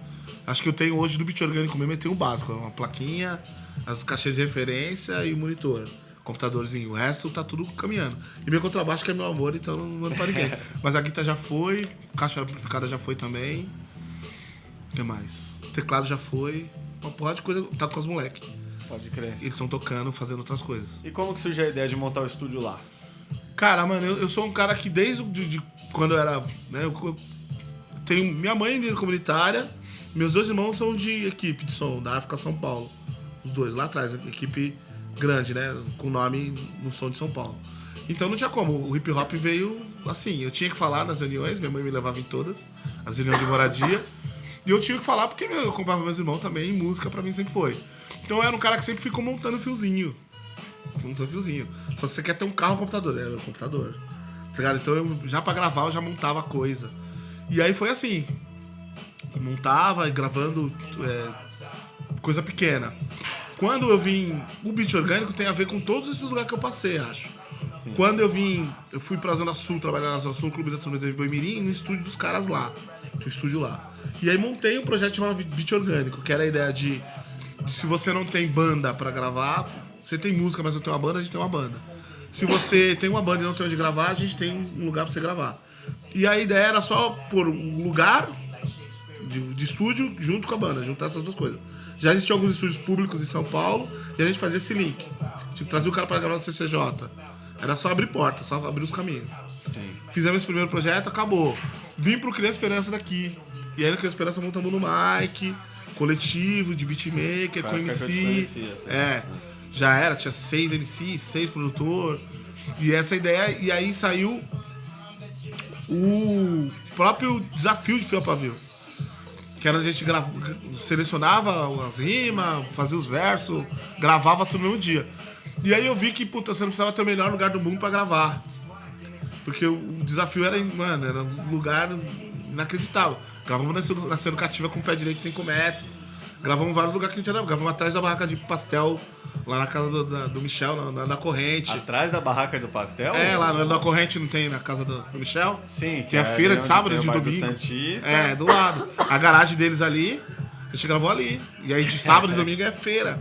Acho que eu tenho hoje do beat orgânico mesmo, eu tenho o básico, uma plaquinha, as caixas de referência e o monitor. Computadorzinho, o resto tá tudo caminhando. E meu contrabaixo que é meu amor, então não mando pra ninguém. Mas a guitarra já foi, caixa amplificada já foi também. O que mais? O teclado já foi. Uma porrada de coisa, tá com os moleques. Pode crer. Eles estão tocando, fazendo outras coisas. E como que surgiu a ideia de montar o estúdio lá? Cara, mano, eu sou um cara que desde quando eu era... Né, eu tenho minha mãe é comunitária, meus dois irmãos são de equipe de som, da África São Paulo. Os dois, lá atrás, equipe grande, né? Com nome no som de São Paulo. Então não tinha como, o hip hop veio assim, eu tinha que falar nas reuniões, minha mãe me levava em todas, as reuniões de moradia. E eu tinha que falar porque eu acompanhava meus irmãos também, e música pra mim sempre foi. Então eu era um cara que sempre ficou montando fiozinho. Só se você quer ter um carro, computador. Era um computador. Tá ligado? Então eu, já pra gravar, eu já montava coisa. E aí foi assim. Eu montava e gravando coisa pequena. Quando eu vim... O beat orgânico tem a ver com todos esses lugares que eu passei, acho. Sim. Quando eu fui pra Zona Sul, trabalhar na Zona Sul, no Clube da Turma de Boimirim, no estúdio dos caras lá. Tinha um estúdio lá. E aí montei um projeto chamado Beat Orgânico, que era a ideia de se você não tem banda pra gravar, você tem música, mas não tem uma banda, a gente tem uma banda. Se você tem uma banda e não tem onde gravar, a gente tem um lugar pra você gravar. E a ideia era só pôr um lugar de estúdio junto com a banda, juntar essas duas coisas. Já existiam alguns estúdios públicos em São Paulo e a gente fazia esse link. Tipo, trazia o cara pra gravar no CCJ. Era só abrir porta, só abrir os caminhos. Sim. Fizemos esse primeiro projeto, acabou. Vim pro Criança Esperança daqui. E aí no Criança Esperança montamos no mic, coletivo de beatmaker, com MC. Já era, tinha 6 MC, 6 produtor. E essa ideia, e aí saiu o próprio desafio de Fio a Pavio. Que era a gente selecionava as rimas, fazia os versos, gravava tudo no mesmo dia. E aí eu vi que, puta, você não precisava ter o melhor lugar do mundo pra gravar. Porque o desafio era, mano, era um lugar inacreditável. Gravamos na Cena Cativa com o pé direito 5 metros. Gravamos vários lugares que a gente era. Gravamos atrás da barraca de pastel, lá na casa do Michel, na corrente. Atrás da barraca do pastel? Lá na corrente não tem, na casa do Michel? Sim. Tem a feira de sábado e de domingo. Santista. Do lado. A garagem deles ali, a gente gravou ali. E aí de sábado e domingo é feira.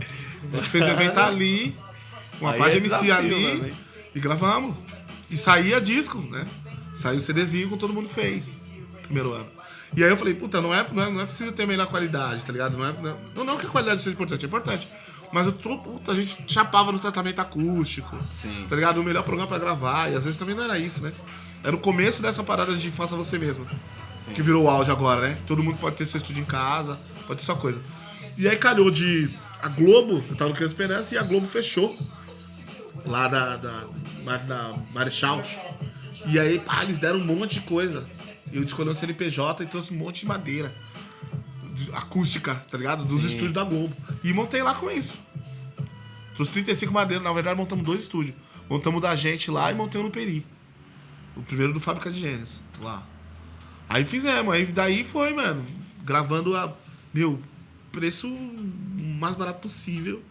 A gente fez o evento ali, com uma parte de MC ali, e gravamos. E saía disco, né? Saiu o CDzinho com todo mundo que fez. Primeiro ano. E aí eu falei, puta, não é preciso ter a melhor qualidade, tá ligado? Não que a qualidade seja importante, é importante. Mas a gente chapava no tratamento acústico. Sim. Tá ligado? O melhor programa pra gravar. E às vezes também não era isso, né? Era o começo dessa parada de faça você mesmo. Sim. Que virou o auge agora, né? Todo mundo pode ter seu estúdio em casa, pode ter sua coisa. E aí calhou de... A Globo, eu tava no Criança Esperança, e a Globo fechou. Lá da Marechal. E aí, pá, eles deram um monte de coisa. Eu escolhi um CNPJ e trouxe um monte de madeira. Acústica, tá ligado? Dos estúdios da Globo. E montei lá com isso. Trouxe 35 madeiras. Na verdade, montamos 2 estúdios. Montamos o da gente lá e montamos no Peri. O primeiro do Fábrica de Gênesis, lá. Aí fizemos. Aí daí foi, mano. Gravando preço mais barato possível.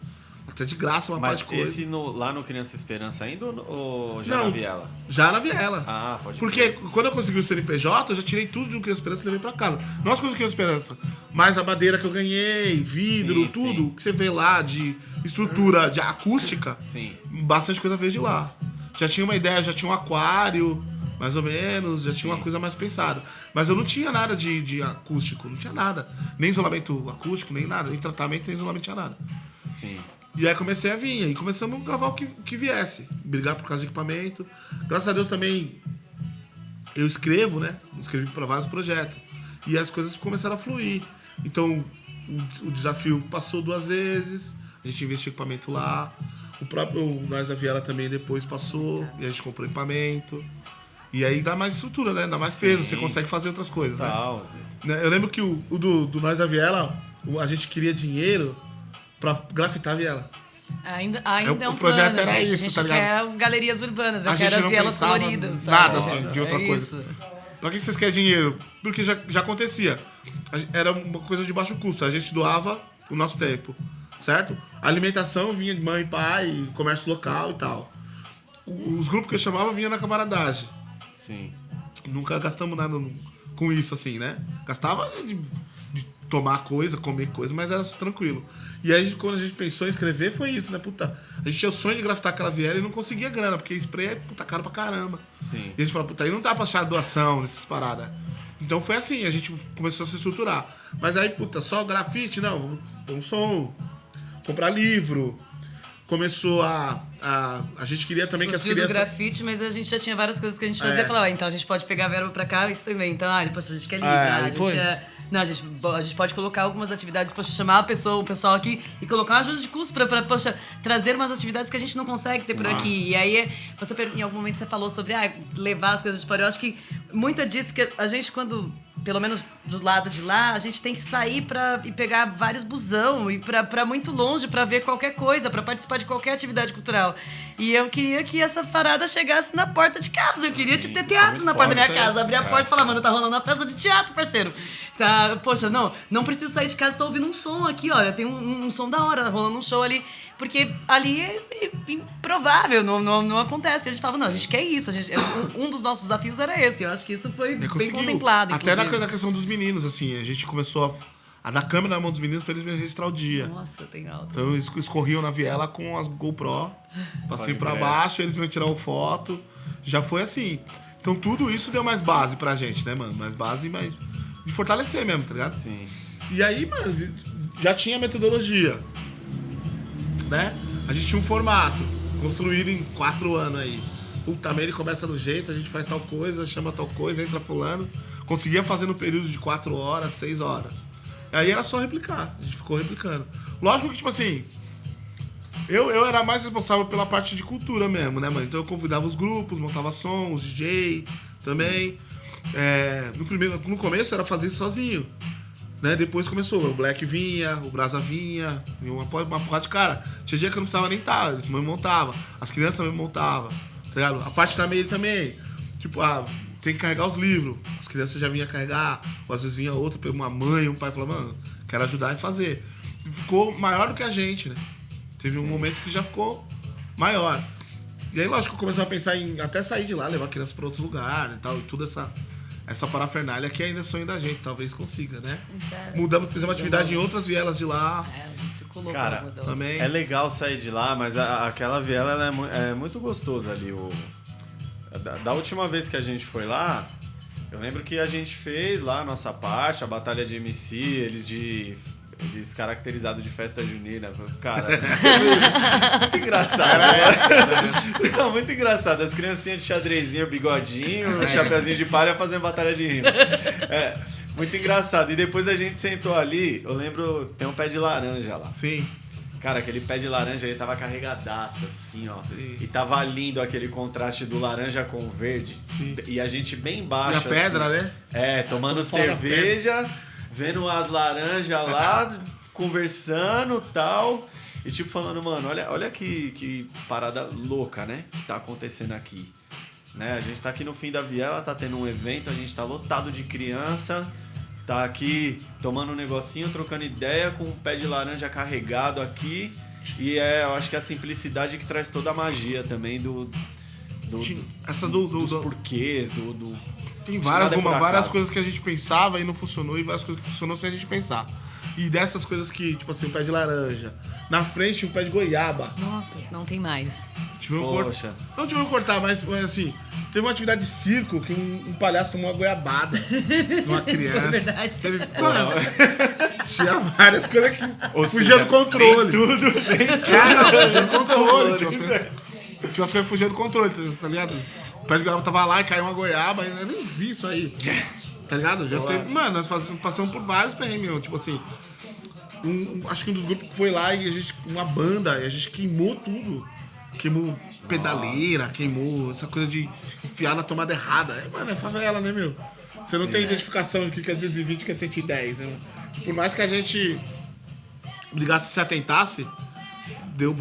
Até de graça, uma parte de coisa. Mas esse lá no Criança Esperança ainda ou já na Viela? Já na Viela. Ah, pode Porque quando eu consegui o CNPJ, eu já tirei tudo do Criança Esperança e levei pra casa. Não as coisas do Criança Esperança, mas a madeira que eu ganhei, vidro, tudo que você vê lá de estrutura, de acústica. Sim. Bastante coisa veio de lá. Já tinha uma ideia, já tinha um aquário, mais ou menos, já tinha uma coisa mais pensada. Mas eu não tinha nada de acústico, não tinha nada. Nem isolamento acústico, nem nada. Nem tratamento, nem isolamento, tinha nada. Sim. E aí comecei a vir, aí começamos a gravar o que viesse. Brigar por causa de equipamento. Graças a Deus também eu escrevo, né? Escrevi para vários projetos. E as coisas começaram a fluir. Então o desafio passou 2 vezes, a gente investiu equipamento lá. O próprio Nós da Viela também depois passou, e a gente comprou equipamento. E aí dá mais estrutura, né? Dá mais peso, você consegue fazer outras coisas, né? Eu lembro que o do Nós da Viela, a gente queria dinheiro pra grafitar a viela. Ainda é um o projeto plano, era gente. isso, tá A gente ligado? quer galerias urbanas, eu A quero gente as não vielas pensava coloridas. nada, sabe? assim, de outra coisa. Isso. Pra que vocês querem dinheiro? Porque já acontecia. Era uma coisa de baixo custo. A gente doava o nosso tempo, certo? A alimentação vinha de mãe, pai, comércio local e tal. Os grupos que eu chamava vinha na camaradagem. Sim. Nunca gastamos nada com isso, assim, né? Gastava de tomar coisa, comer coisa, mas era tranquilo. E aí, quando a gente pensou em escrever, foi isso, né? Puta, a gente tinha o sonho de grafitar aquela viela e não conseguia grana, porque spray é, puta, caro pra caramba. Sim. E a gente falou, puta, aí não dá pra achar doação nessas paradas. Então foi assim, a gente começou a se estruturar. Mas aí, puta, só grafite? Não, vamos som, comprar livro. Começou a gente queria também que as Surgiu do crianças... grafite, mas a gente já tinha várias coisas que a gente fazia. Falava, então a gente pode pegar verba pra cá, isso também. Então, depois a gente quer livro, a gente Não, a gente pode colocar algumas atividades, poxa, chamar o pessoal aqui e colocar uma ajuda de custo pra poxa, trazer umas atividades que a gente não consegue ter por aqui. E aí, em algum momento você falou sobre levar as coisas de fora. Eu acho que muito disso que a gente, quando... Pelo menos do lado de lá, a gente tem que sair e pegar vários busão e pra muito longe pra ver qualquer coisa, pra participar de qualquer atividade cultural. E eu queria que essa parada chegasse na porta de casa. Eu queria ter teatro na porta da minha casa. Abrir a porta e falar, mano, tá rolando uma peça de teatro, parceiro. Tá, poxa, não preciso sair de casa, tô ouvindo um som aqui, olha, tem um som da hora, rolando um show ali. Porque ali é improvável, não acontece. A gente falava, não, a gente quer isso. Um dos nossos desafios era esse. Eu acho que isso foi bem contemplado. Até na questão dos meninos, assim, a gente começou a dar câmera na mão dos meninos pra eles registrar o dia. Nossa, tem alto. Então eles corriam na viela com as GoPro, passinho pra baixo, eles me tiravam foto. Já foi assim. Então tudo isso deu mais base pra gente, né, mano? Mais base, mais de fortalecer mesmo, tá ligado? Sim. E aí, mano, já tinha metodologia. Né? A gente tinha um formato construído em 4 anos aí. Puta, ele começa do jeito, a gente faz tal coisa, chama tal coisa, entra fulano. Conseguia fazer no período de 4 horas, 6 horas. E aí era só replicar, a gente ficou replicando. Lógico que, tipo assim, eu era mais responsável pela parte de cultura mesmo, né, mano? Então eu convidava os grupos, montava som, os DJ também. No começo era fazer isso sozinho. Né? Depois começou, o Black vinha, o Brasa vinha, uma porrada de cara. Tinha dia que eu não precisava nem estar, eles me montavam, as crianças me montavam, tá ligado? A parte da meia também, tipo, tem que carregar os livros, as crianças já vinham carregar, ou às vezes vinha outra, uma mãe, um pai, falava, mano, quero ajudar e fazer. Ficou maior do que a gente, né? Teve um momento que já ficou maior. E aí, lógico, começamos a pensar em até sair de lá, levar a criança para outro lugar e tal, e tudo essa parafernália que ainda é sonho da gente, talvez consiga, né? Mudamos, fizemos uma atividade em outras vielas de lá. Se colocou cara, também. É legal sair de lá, mas aquela viela ela é muito gostosa ali. Da última vez que a gente foi lá, eu lembro que a gente fez lá a nossa parte, a batalha de MC, eles caracterizados de festa junina. Cara, muito engraçado. Né? Não, muito engraçado. As criancinhas de xadrezinho, bigodinho, chapeuzinho de palha fazendo batalha de rima. Muito engraçado. E depois a gente sentou ali, eu lembro, tem um pé de laranja lá. Sim. Cara, aquele pé de laranja aí tava carregadaço, assim, ó. Sim. E tava lindo aquele contraste do laranja com o verde. Sim. E a gente bem baixo, e a pedra, assim, né? Tomando cerveja, vendo as laranjas lá, conversando e tal. E tipo, falando, mano, olha que parada louca, né? Que tá acontecendo aqui. Né? A gente tá aqui no fim da viela, tá tendo um evento, a gente tá lotado de criança. Tá aqui tomando um negocinho, trocando ideia, com um pé de laranja carregado aqui. E eu acho que é a simplicidade que traz toda a magia também dos porquês, Tem várias coisas que a gente pensava e não funcionou, e várias coisas que funcionou sem a gente pensar. E dessas coisas que, tipo assim, um pé de laranja. Na frente, um pé de goiaba. Nossa, não tem mais. Não tivemos que cortar, mas assim, teve uma atividade de circo que um palhaço tomou uma goiabada de uma criança. É verdade. Tinha várias coisas que fugiam do controle. Tudo bem. Fugia do controle. Tinha umas coisas que fugiam do controle, tá ligado? O pé de goiaba tava lá e caiu uma goiaba, eu nem vi isso aí. Tá ligado? Já teve. Mano, nós passamos por vários perrengues, tipo assim. Acho que um dos grupos foi lá e a gente. Uma banda, e a gente queimou tudo. Queimou pedaleira, queimou essa coisa de enfiar na tomada errada. Mano, é favela, né, meu? Você não tem identificação do que é 220 e que é 110, né? Por mais que a gente brigasse e se atentasse, deu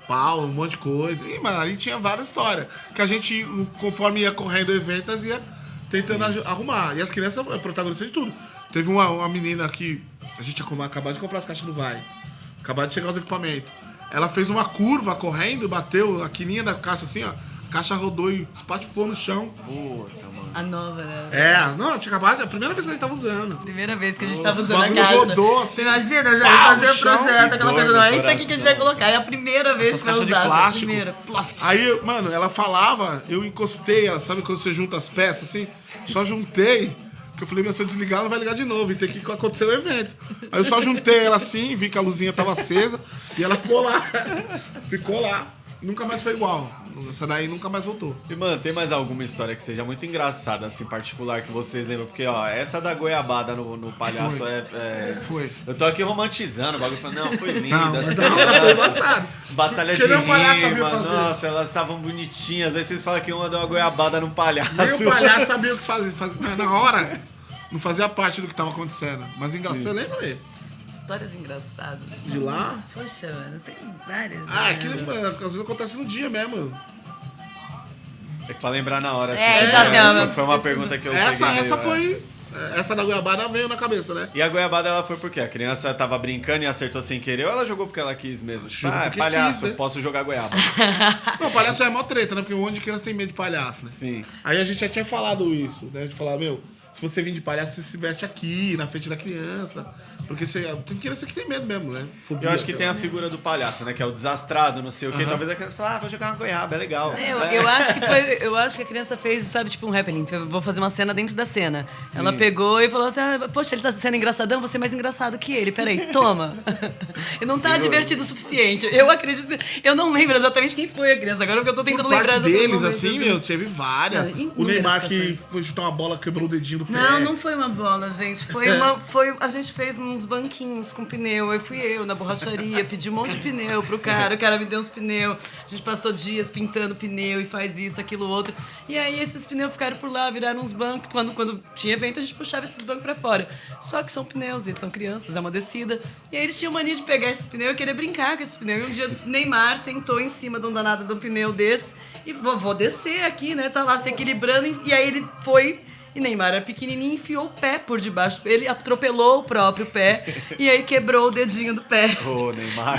pau, um monte de coisa. E, mano, ali tinha várias histórias. Que a gente, conforme ia correndo o evento, ia tentando arrumar. E as crianças protagonistas de tudo. Teve uma menina que a gente tinha acabado de comprar as caixas do Vai. Acabado de chegar os equipamentos. Ela fez uma curva correndo, bateu a quininha da caixa assim, ó. A caixa rodou e espatifou no chão. Puta, mano. A nova, né? Não, tinha acabado, é a primeira vez que a gente tava usando. Primeira vez que a gente tava usando a bagulho caixa. rodou, assim. Você imagina, já ia fazer o projeto, aquela coisa, não, é isso aqui coração. que a gente vai colocar. É a primeira vez Essas que vai caixas de usar. plástico. Primeira. Ploft. Aí, mano, ela falava, eu encostei ela, sabe quando você junta as peças assim? Só juntei, que eu falei, se eu desligar, ela vai ligar de novo e tem que acontecer o evento. Aí eu só juntei ela assim, vi que a luzinha tava acesa e ela ficou lá. Ficou lá. nunca mais foi igual. Essa daí nunca mais voltou. E, mano, tem mais alguma história que seja muito engraçada, assim, particular, que vocês lembram? Porque, ó, essa da goiabada no palhaço Foi. Eu tô aqui romantizando o bagulho, falando, não, foi lindo. Não, mas assim, da hora foi embaçado. Batalha Porque de nem o palhaço sabia rima, fazer. nossa, elas estavam bonitinhas. Aí vocês falam que uma deu uma goiabada no palhaço. Nem o palhaço sabia o que fazer. Na hora, não fazia parte do que tava acontecendo. Mas engraçado, você lembra aí? Histórias engraçadas. De lá? Poxa, mano, tem várias. Ah, né? aquilo, mano, às vezes acontece no dia mesmo. É pra lembrar na hora, assim. então, assim, ó, foi uma pergunta que eu Essa peguei. foi. Essa da goiabada veio na cabeça, né? E a goiabada, ela foi por quê? A criança tava brincando e acertou sem querer ou ela jogou porque ela quis mesmo? Tipo, Jogou é porque palhaço, quis, né? posso jogar goiaba. Não, palhaço é mó treta, né? Porque um monte de criança tem medo de palhaço, né? Sim. Aí a gente já tinha falado isso, né? De falar, meu, se você vir de palhaço, você se veste aqui, na frente da criança. Porque tem criança que tem medo mesmo, né? Fobia, Eu acho que sei tem lá. a figura do palhaço, né? Que é o desastrado, não sei o quê. Talvez a criança fale, vou jogar uma goiaba, é legal. Eu acho que a criança fez, sabe, tipo um happening. Eu vou fazer uma cena dentro da cena. Sim. Ela pegou e falou assim: poxa, ele tá sendo engraçadão, vou ser mais engraçado que ele. Peraí, toma. E não tá Segura. divertido o suficiente. Eu acredito. Eu não lembro exatamente quem foi a criança. Agora que eu tô Por tentando parte lembrar exatamente deles, o momento, assim, meu, teve várias. Não, inúmeras O Neymar que situações. foi chutar uma bola, quebrou o dedinho do pé. Não foi uma bola, gente. A gente fez uns banquinhos com pneu. Aí fui eu na borracharia, pedi um monte de pneu pro cara. O cara me deu uns pneus. A gente passou dias pintando pneu e faz isso, aquilo, outro. E aí esses pneus ficaram por lá, viraram uns bancos. Quando tinha evento, a gente puxava esses bancos pra fora. Só que são pneus, eles são crianças, é uma descida. E aí eles tinham mania de pegar esses pneus e querer brincar com esses pneus. E um dia o Neymar sentou em cima de um danado de um pneu desse. E vou descer aqui, né? Tá lá se equilibrando. E aí ele foi... E Neymar era pequenininho e enfiou o pé por debaixo. Ele atropelou o próprio pé e aí quebrou o dedinho do pé. Ô, Neymar.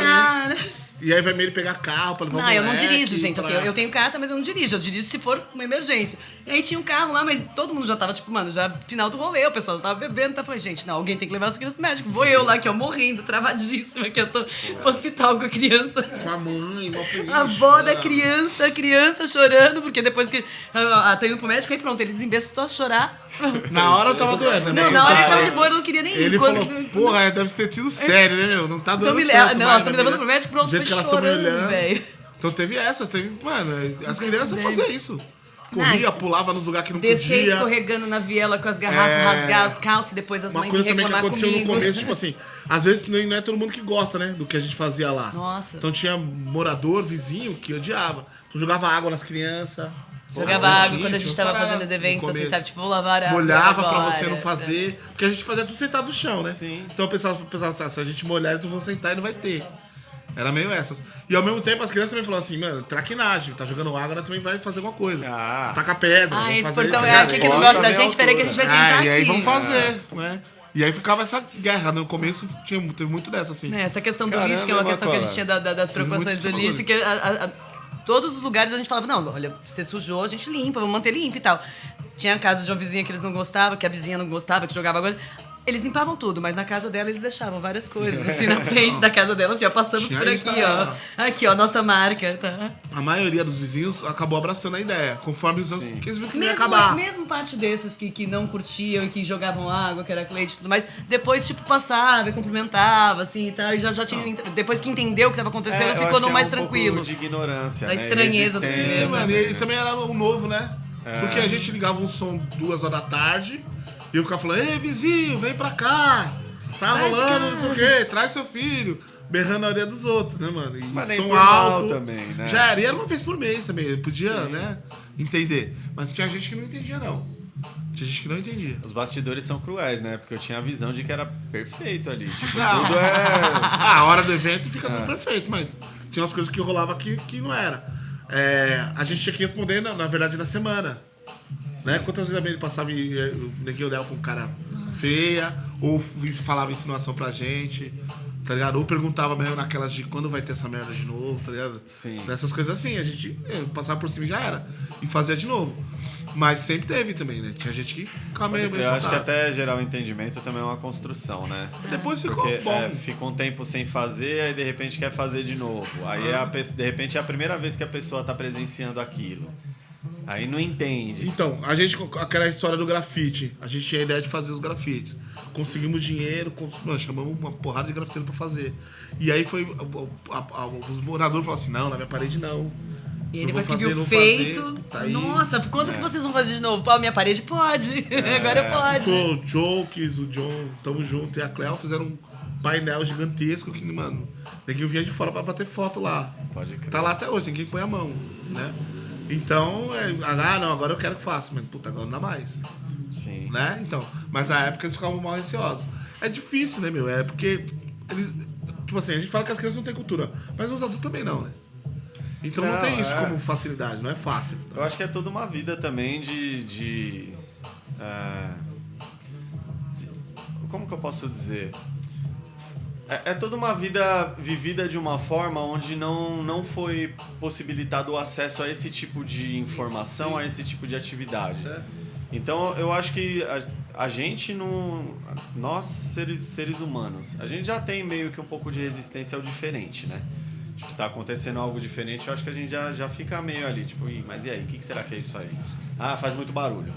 Cara. E aí vai meio ele pegar carro pra levar o Não, eu não moleque dirijo, gente. pra- Assim, eu tenho carta, mas eu não dirijo. Eu dirijo se for uma emergência. E aí tinha um carro lá, mas todo mundo já tava, tipo, mano, já final do rolê, o pessoal já tava bebendo. Então eu falei, gente, não, alguém tem que levar essa criança no médico. Vou eu lá, que eu morrendo, travadíssima, que eu tô pro hospital com a criança. Com a mãe, mal feliz. A avó da criança, a criança chorando, porque depois que tá indo pro médico, aí pronto, ele desembestou a chorar. Na hora eu tava doendo, né? Não, na hora ele tava de boa, eu não queria nem ir. Ele Quando- falou, porra, deve ter sido sério, né, meu? Não tá Então doendo me tanto leva, não, mais, elas estão me né, levando pro médico, pronto, Do jeito foi que elas tão me chorando, olhando. velho. Então teve essas, mano, as crianças ideia. faziam isso. Corria, pulava nos lugares que não Descer podia. escorregando na viela com as garrafas, rasgar as calças e depois as Uma mães coisa vinham também que reclamar aconteceu comigo. no começo, tipo assim, às vezes não é todo mundo que gosta, né, do que a gente fazia lá. Nossa. Então tinha morador, vizinho, que odiava. Tu jogava água nas crianças. Jogava água quando a gente tava fazendo os eventos, assim, sabe? Tipo, vou lavar a água Molhava pra agora. você não fazer. Porque a gente fazia tudo sentado no chão, né? Sim. Então o pessoal assim, se a gente molhar, eles vão sentar e não vai ter. Era meio essas. E ao mesmo tempo as crianças também falaram assim, mano, traquinagem, tá jogando água, ela também vai fazer alguma coisa. Ah. Taca pedra. Ah, vamos esse fazer, portão tá é ligado? aqui que não Gosta gosta da da gente, peraí que a gente vai sentar Ah, aqui. e aí vamos fazer, né? E aí ficava essa guerra. No começo teve muito dessa, assim. Né, essa questão do Caramba, lixo, que é uma questão que a gente Macola. tinha das preocupações do muito lixo, essa que todos os lugares a gente falava, não, olha, você sujou, a gente limpa, vamos manter limpo e tal. Tinha a casa de uma vizinha que eles não gostavam, que a vizinha não gostava, que jogava agora. Eles limpavam tudo, mas na casa dela eles deixavam várias coisas, assim, na frente da casa dela, assim, ó, passamos Tinha por isso, aqui, ó. Aqui, ó, nossa marca, tá? A maioria dos vizinhos acabou abraçando a ideia, conforme os anos que eles viram que não ia Mesmo, acabar. mesmo parte desses que não curtiam e que jogavam água, que era leite e tudo mais, depois, tipo, passava e cumprimentava, assim, e tal, e já tinha... Depois que entendeu o que estava acontecendo, eu ficou acho no que mais um tranquilo. pouco de ignorância, Da né? estranheza do Resistência, É, Sim, mano, né? e também era o novo, né? Porque a gente ligava um som 2 horas da tarde e eu ficava falando, ei, vizinho, vem pra cá. Tá Sai de rolando, não sei o casa." quê, traz seu filho. Berrando na orelha dos outros, né, mano? E Mas nem som por mal alto. também, né? Já era, e era uma vez por mês também. Eu podia, né, entender. Mas tinha gente que não entendia, não. Tinha gente que não entendia. Os bastidores são cruéis, né? Porque eu tinha a visão de que era perfeito ali. Tipo, Não. tudo é... A hora do evento fica tudo perfeito, mas tinha umas coisas que rolava que não era. É, a gente tinha que responder, na verdade, na semana. Né? Quantas vezes a gente passava e o neguinho olhava pra um cara feia, ou falava insinuação pra gente, tá ligado? Ou perguntava mesmo naquelas de quando vai ter essa merda de novo, tá ligado? Sim. Nessas coisas assim, a gente passava por cima e já era. E fazia de novo. Mas sempre teve também, né? Tinha gente que ficava meio Eu acho que saltada. até gerar o entendimento também é uma construção, né? Depois ficou Porque bom. fica um tempo sem fazer, aí de repente quer fazer de novo. Aí de repente é a primeira vez que a pessoa tá presenciando aquilo. Aí não entende. Então, a gente, com aquela história do grafite, a gente tinha a ideia de fazer os grafites. Conseguimos dinheiro, chamamos uma porrada de grafiteiro pra fazer. E aí foi. Os moradores falaram assim: não, na minha parede não. E aí Não depois vou que fazer, viu não feito, fazer, tá aí. nossa, quando que vocês vão fazer de novo? Pô, minha parede pode. Agora pode. O Jokes, o John, tamo junto, e a Cleo fizeram um painel gigantesco que, mano, ninguém vinha de fora pra bater foto lá. Pode crer. Tá lá até hoje, ninguém põe a mão, né? Então, não, agora eu quero que faça, mas puta, agora não dá mais. Sim. Né? Então, mas na época eles ficavam mal receosos. É difícil, né, meu? É porque eles. Tipo assim, a gente fala que as crianças não têm cultura, mas os adultos também não, né? Então não tem isso como facilidade, não é fácil. Eu acho que é toda uma vida também como que eu posso dizer? É toda uma vida vivida de uma forma onde não foi possibilitado o acesso a esse tipo de informação, a esse tipo de atividade. Então eu acho que a gente, nós seres humanos, a gente já tem meio que um pouco de resistência ao diferente, né? Tipo, tá acontecendo algo diferente, eu acho que a gente já fica meio ali, tipo, mas e aí, o que será que é isso aí? Ah, faz muito barulho.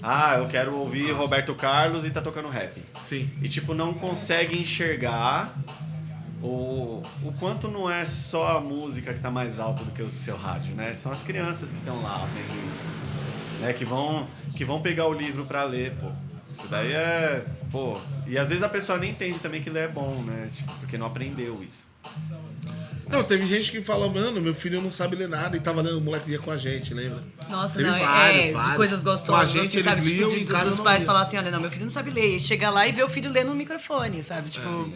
Ah, eu quero ouvir Roberto Carlos e tá tocando rap. Sim. E tipo, não consegue enxergar o quanto não é só a música que tá mais alta do que o seu rádio, né? São as crianças que estão lá vendo isso, né? Que vão pegar o livro pra ler, pô. Isso daí é... Pô... E às vezes a pessoa nem entende também que ler é bom, né? Tipo, porque não aprendeu isso. Não, teve gente que fala, mano, meu filho não sabe ler nada e tava lendo o moleque com a gente, lembra? Nossa, Teve não, vários. de coisas gostosas. Com a gente assim, sabe? eles liam Tipo, em casa dos não pais liam. falar assim, olha, não, meu filho não sabe ler. E chega lá e vê o filho lendo no microfone, sabe? Tipo...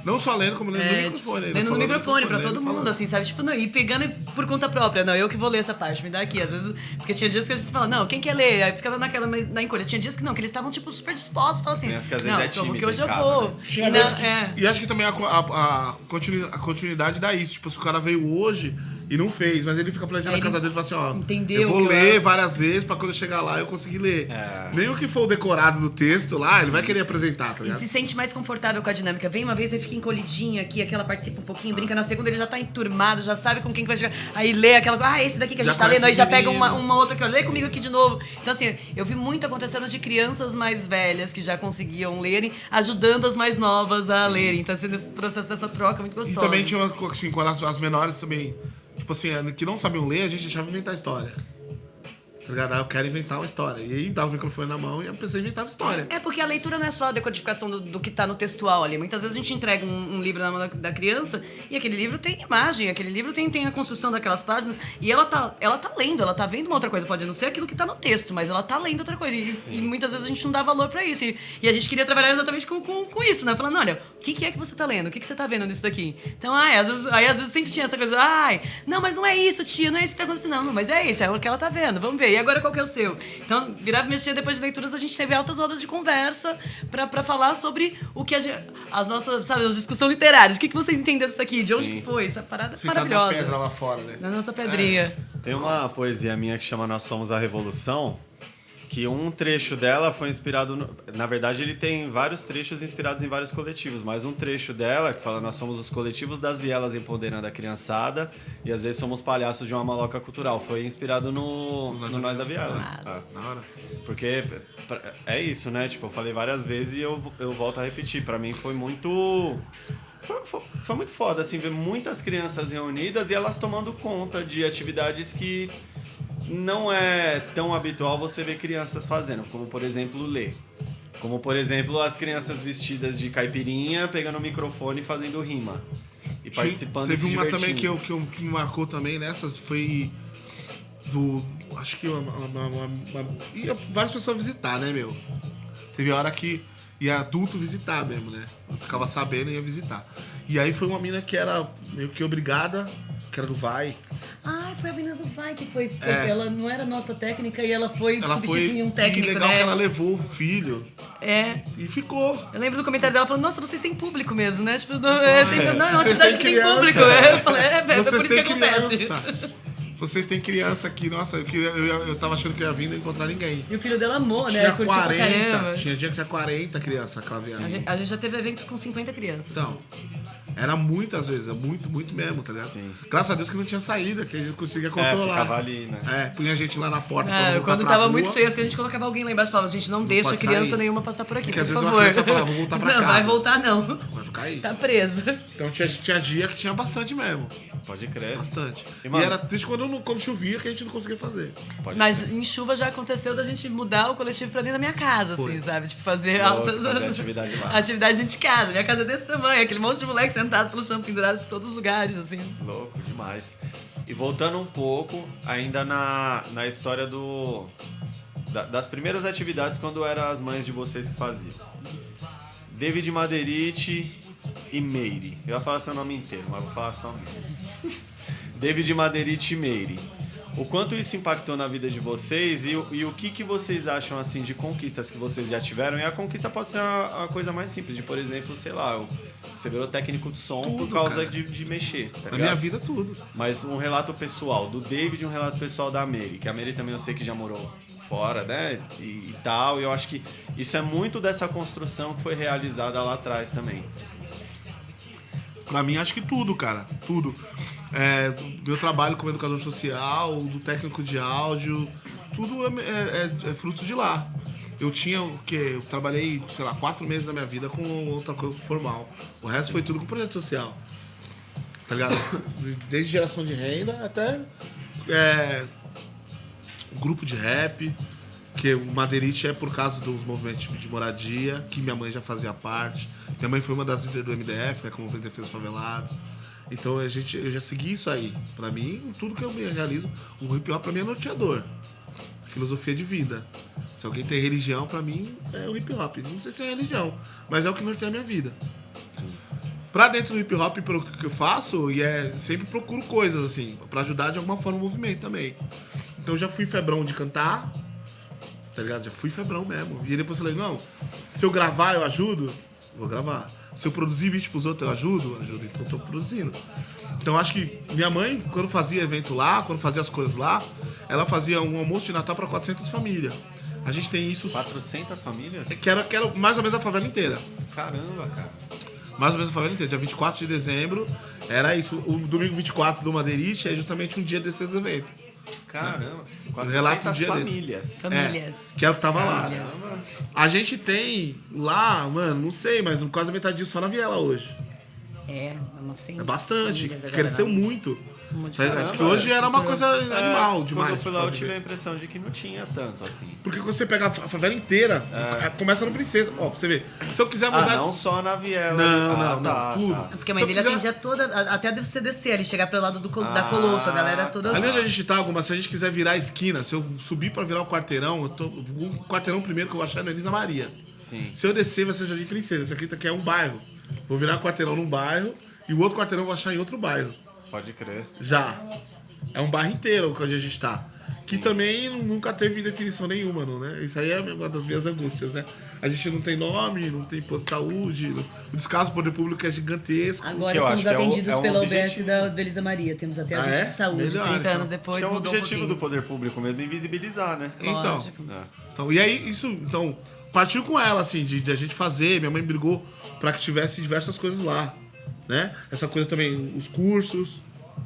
Não só lendo, como lendo no microfone. ainda, Lendo no falando microfone pra todo lendo e mundo, falando. assim, sabe? Tipo, não, e pegando por conta própria. Não, eu que vou ler essa parte, me dá aqui. Às vezes, porque tinha dias que a gente fala, não, quem quer ler? Aí ficava na encolha. Tinha dias que não, que eles estavam, tipo, super dispostos. Fala assim, Criança que às vezes não, é toma, tímida que hoje em eu casa, vou. né? Tinha E vezes não, que, e acho que também a continuidade dá isso. Tipo, se o cara veio hoje e não fez, mas ele fica planejando Aí na casa ele dele e fala assim, ó, entendeu eu vou que eu ler era. várias vezes pra quando eu chegar lá eu conseguir ler. Mesmo que for o decorado do texto lá, ele vai querer apresentar, tá E ligado? se sente mais confortável com a dinâmica. Vem uma vez, ele fica encolhidinho aqui, aquela participa um pouquinho, brinca. Na segunda ele já tá enturmado, já sabe com quem que vai chegar. Aí lê aquela coisa, esse daqui que a Já gente tá lendo, conhece aí já o pega menino. uma outra que eu lê comigo aqui de novo. Então assim, eu vi muito acontecendo de crianças mais velhas que já conseguiam lerem, ajudando as mais novas a lerem. Então assim, o processo dessa troca é muito E gostoso. também tinha, assim, quando as menores também, tipo assim, que não sabiam ler, a gente deixava inventar história. Tá ligado? Ah, eu quero inventar uma história. E aí dava o microfone na mão e a pessoa inventava história. É porque a leitura não é só a decodificação do que tá no textual ali. Muitas vezes a gente entrega um livro na mão da criança e aquele livro tem imagem, aquele livro tem a construção daquelas páginas e ela tá lendo, ela tá vendo uma outra coisa. Pode não ser aquilo que tá no texto, mas ela tá lendo outra coisa. E muitas vezes a gente não dá valor pra isso. E a gente queria trabalhar exatamente com isso, né? Falando, olha, o que é que você tá lendo? O que você tá vendo nisso daqui? Então, às vezes sempre tinha essa coisa, não, mas não é isso, tia, não é isso que tá acontecendo. Não, mas é isso, é o que ela tá vendo, vamos ver. E agora qual que é o seu? Então, virava e mexia, depois de leituras, a gente teve altas rodas de conversa pra falar sobre o que as nossas, sabe, as discussões literárias. O que vocês entenderam disso aqui? De onde Sim. que foi? Essa parada Sentado na maravilhosa. pedra lá fora, né? Na nossa pedrinha. Tem uma poesia minha que chama Nós Somos a Revolução, que um trecho dela foi inspirado... Na verdade, ele tem vários trechos inspirados em vários coletivos, mas um trecho dela, que fala nós somos os coletivos das vielas empoderando a criançada e às vezes somos palhaços de uma maloca cultural. Foi inspirado no Nós da Viela. Massa. Na hora. Porque é isso, né? Tipo, eu falei várias vezes e eu volto a repetir. Pra mim foi muito... Foi muito foda, assim, ver muitas crianças reunidas e elas tomando conta de atividades que não é tão habitual você ver crianças fazendo, como, por exemplo, ler. Como, por exemplo, as crianças vestidas de caipirinha, pegando o microfone e fazendo rima. E participando e se Teve uma divertindo. também que me marcou também nessas, foi do... Acho que ia várias pessoas visitar, né, meu? Teve hora que ia adulto visitar mesmo, né? Eu ficava sabendo e ia visitar. E aí foi uma mina que era meio que obrigada, que era do Vai. Foi a menina do Vai que foi. Ela não era nossa técnica e ela foi Ela substituir foi... um técnico, e legal né? que ela levou o filho É. e ficou. Eu lembro do comentário dela falando, nossa, vocês têm público mesmo, né? Tipo, não, é uma Vocês atividade têm que tem criança. público. Eu falei, é por Vocês isso que têm acontece. criança. Vocês têm criança aqui. Nossa, eu tava achando que eu ia vir e não encontrar ninguém. E o filho dela amou, né? Tinha Curtiu pra 40, caramba. Tinha dia que tinha 40 crianças aquela viagem. A gente já teve eventos com 50 crianças. Então, Era muitas vezes, muito mesmo, tá ligado? Sim. Graças a Deus que não tinha saída, que a gente conseguia controlar. Ficava ali, né? Punha a gente lá na porta. Quando tava muito cheio, assim, a gente colocava alguém lá embaixo e falava, gente, não deixa pode criança sair. nenhuma passar por aqui, Porque por às vezes favor. uma criança falava, vou voltar pra não, casa. vai voltar não. Vai ficar aí. Tá preso. Então tinha dia que tinha bastante mesmo. Pode crer. Bastante. E, E mano, era triste quando chovia que a gente não conseguia fazer. pode Mas em chuva já aconteceu da gente mudar o coletivo pra dentro da minha casa, Foi. assim, sabe? Tipo, fazer Louco, altas... fazer atividade lá. Atividades dentro de casa. Minha casa é desse tamanho, aquele monte de moleque sentado pelo chão pendurado por todos os lugares, assim. Louco demais. E voltando um pouco, ainda na história das primeiras atividades quando eram as mães de vocês que faziam. David Maderite e Meire. Eu ia falar seu nome inteiro, mas vou falar só Meire. David Maderite e Meire. O quanto isso impactou na vida de vocês e o que vocês acham assim de conquistas que vocês já tiveram? E a conquista pode ser uma coisa mais simples, de por exemplo, sei lá, você virou técnico de som Tudo, por causa cara. de mexer, tá Na ligado? minha vida, tudo. Mas um relato pessoal do David e um relato pessoal da Mary, que a Mary também eu sei que já morou fora, né, e tal, e eu acho que isso é muito dessa construção que foi realizada lá atrás também. Pra mim, acho que tudo, cara. Tudo. Meu trabalho como educador social, do técnico de áudio, tudo é fruto de lá. Eu tinha o quê? Eu trabalhei, sei lá, 4 meses da minha vida com outra coisa formal. O resto foi tudo com projeto social. Tá ligado? Desde geração de renda até grupo de rap, que o Maderite é por causa dos movimentos de moradia, que minha mãe já fazia parte. Minha mãe foi uma das líderes do MDF, né, como Defesa dos Favelados. Então eu já segui isso aí. Pra mim, tudo que eu me realizo, o hip hop pra mim é norteador. Filosofia de vida. Se alguém tem religião, pra mim é o hip hop. Não sei se é religião, mas é o que norteia a minha vida. Sim. Pra dentro do hip hop, pelo que eu faço, sempre procuro coisas assim, pra ajudar de alguma forma o movimento também. Então eu já fui febrão de cantar, tá ligado? Já fui febrão mesmo. E aí depois eu falei, não, se eu gravar eu ajudo, vou gravar. Se eu produzir beat pros outros eu ajudo, então eu tô produzindo. Então acho que minha mãe, quando fazia evento lá, quando fazia as coisas lá, ela fazia um almoço de Natal pra 400 famílias. A gente tem isso... 400 famílias? Que era mais ou menos a favela inteira. Caramba, cara. Mais ou menos a favela inteira. Dia 24 de dezembro, era isso. O domingo 24 do Maderite é justamente um dia desses eventos. Caramba. Relato 400 um dia famílias. Famílias. Que é o que tava lá. Famílias. A gente tem lá, mano, não sei, mas quase metade disso só na Viela hoje. Assim. É bastante. famílias agora, Cresceu não. muito. Muito Acho que caramba, hoje era uma coisa animal demais. Quando eu fui lá, eu sabe? tive a impressão de que não tinha tanto assim. Porque quando você pega a favela inteira, começa no Princesa. Ó, pra você ver. Se eu quiser mudar. Não só na Viela. Não, tudo. Porque a Se mãe eu dele quiser- atendia toda, até você descer ali, chegar pro lado da Colosso, a galera toda... Ali onde a gente tá, alguma, se a gente quiser virar a esquina, se eu subir pra virar o quarteirão, o quarteirão primeiro que eu vou achar é na Elisa Maria. Sim. Se eu descer, vai ser Jardim Princesa. Esse aqui é um bairro. Vou virar o quarteirão num bairro e o outro quarteirão eu vou achar em outro bairro. Pode crer. Já. É um bairro inteiro onde a gente tá. Que também nunca teve definição nenhuma, não, né? Isso aí é uma das minhas angústias, né? A gente não tem nome, não tem posto de saúde, o descaso do poder público é gigantesco. Agora que eu somos acho que é atendidos um pela UBS objetivo. da Elisa Maria. Temos até Ah, agente é? de saúde. Melhor, 30 então. anos depois Que é o mudou um objetivo pouquinho. do poder público mesmo, invisibilizar, né? Então, Lógico. e aí isso, então, partiu com ela, assim, de a gente fazer. Minha mãe brigou pra que tivesse diversas coisas lá, né? Essa coisa também, os cursos.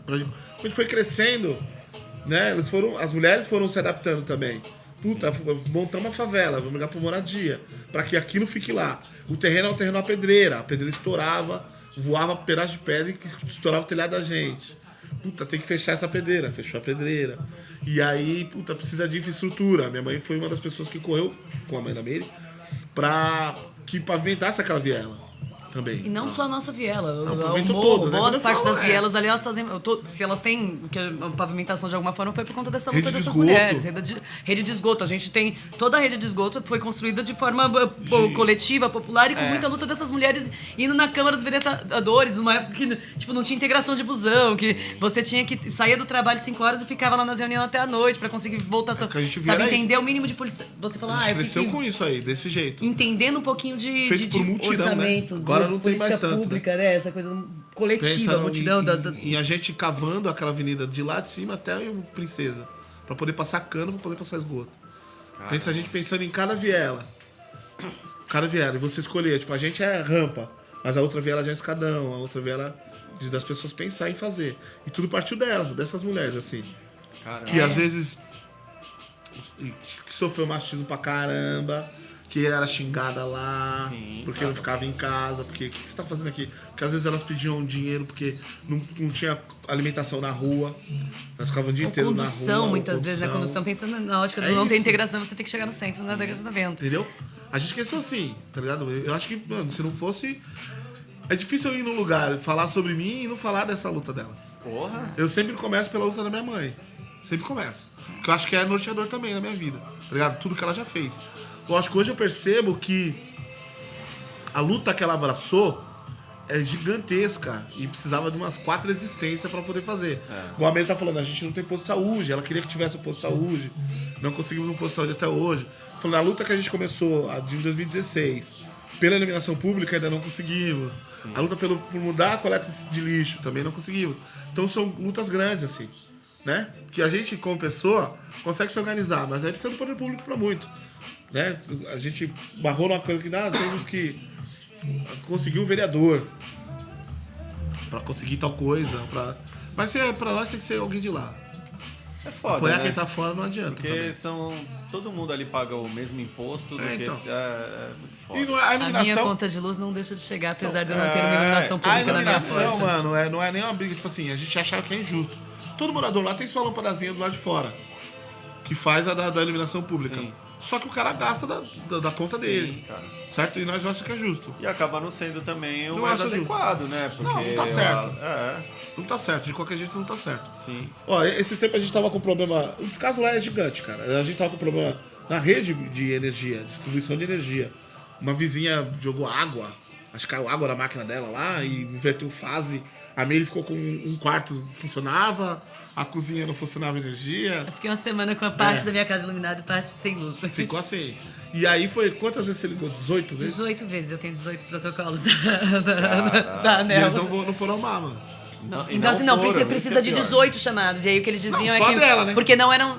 Quando a gente foi crescendo, né? As mulheres foram se adaptando também. Puta, montamos uma favela, vamos ligar pra moradia, pra que aquilo fique lá. O terreno é um terreno a pedreira estourava, voava pedaço de pedra e estourava o telhado da gente. Puta, tem que fechar essa pedreira, fechou a pedreira. E aí, puta, precisa de infraestrutura. Minha mãe foi uma das pessoas que correu, com a mãe da Meire, pra que pavimentasse aquela viela também. E não só a nossa viela. O pavimentou morro, todas, né? boa Quando eu parte falo, das vielas ali, elas fazem... se elas têm que a pavimentação de alguma forma, foi por conta dessa luta Rede de dessas esgoto. mulheres. Rede de esgoto. A gente tem... Toda a rede de esgoto foi construída de forma coletiva, popular e com muita luta dessas mulheres indo na Câmara dos Vereadores, numa época que tipo, não tinha integração de busão, que você tinha que sair do trabalho 5 horas e ficava lá nas reuniões até a noite pra conseguir voltar... que a gente via sabe, era entender o mínimo de polícia. Você fala, A gente eu cresceu tenho que... com isso aí, desse jeito. Entendendo um pouquinho de Feito por multidão, orçamento, né? Agora de não tem mais política tanto, pública, né? Essa coisa coletiva, Pensa multidão. em a gente cavando aquela avenida de lá de cima até o Princesa, pra poder passar cano, pra poder passar esgoto. Pensa a gente pensando em cada viela. Cada viela. E você escolher, tipo, a gente é rampa. Mas a outra viela já é escadão, a outra viela das pessoas pensar em fazer. E tudo partiu delas, dessas mulheres, assim. Caramba. Que às vezes que sofreu machismo pra caramba, que era xingada lá, Sim, porque cara. não ficava em casa, porque o que você tá fazendo aqui? Porque às vezes elas pediam dinheiro porque não tinha alimentação na rua, elas ficavam o dia inteiro na Condução, rua. muitas vezes, né? Condução, pensando na ótica É do não ter isso. integração, você tem que chegar no centro na década de 90. Entendeu? A gente cresceu assim, tá ligado? Eu acho que, mano, se não fosse. É difícil eu ir num lugar, falar sobre mim e não falar dessa luta delas. Porra. Eu sempre começo pela luta da minha mãe. Sempre começo. Porque eu acho que é norteador também na minha vida. Tá ligado? Tudo que ela já fez. Lógico, hoje eu percebo que a luta que ela abraçou é gigantesca e precisava de umas 4 existências pra poder fazer. O Amir tá falando, a gente não tem posto de saúde, ela queria que tivesse um posto de saúde, não conseguimos um posto de saúde até hoje. Falando, a luta que a gente começou em 2016, pela eliminação pública ainda não conseguimos. A luta por mudar a coleta de lixo também não conseguimos. Então são lutas grandes, assim, né? Que a gente, como pessoa, consegue se organizar, mas aí precisa do poder público pra muito. Né? A gente barrou numa coisa que temos que conseguir um vereador pra conseguir tal coisa. Mas pra nós tem que ser alguém de lá. É foda, Apoiar né? quem tá fora não adianta. Porque também. todo mundo ali paga o mesmo imposto do que... Então. É muito foda. E não é, a A minha iluminação. conta de luz não deixa de chegar, apesar de eu não ter uma iluminação A pública na minha iluminação, porta. mano, não é nem uma briga, tipo assim, a gente acha que é injusto. Todo morador lá tem sua lampadazinha do lado de fora, que faz a da iluminação pública. Sim. Só que o cara gasta da conta dele, cara. certo? E nós achamos que é justo. E acaba não sendo também o Não mais acho justo. adequado, né? Porque Não tá certo. É, Não tá certo, de qualquer jeito não tá certo. sim. Ó, esses tempos a gente tava com problema. O descaso lá é gigante, cara. A gente tava com problema na rede de energia, distribuição de energia. Uma vizinha jogou água, acho que caiu água na máquina dela lá e inverteu fase. A Meire ficou com um quarto funcionava, a cozinha não funcionava energia. Eu fiquei uma semana com a parte da minha casa iluminada e parte sem luz. Ficou assim. E aí foi. Quantas vezes você ligou? 18 vezes? 18 vezes, eu tenho 18 protocolos da E ANEL. eles não foram amar, mano. E Então, assim, não, foram, precisa isso de é pior. 18 chamados. E aí o que eles diziam Não, é só que. dela, né? Porque não eram.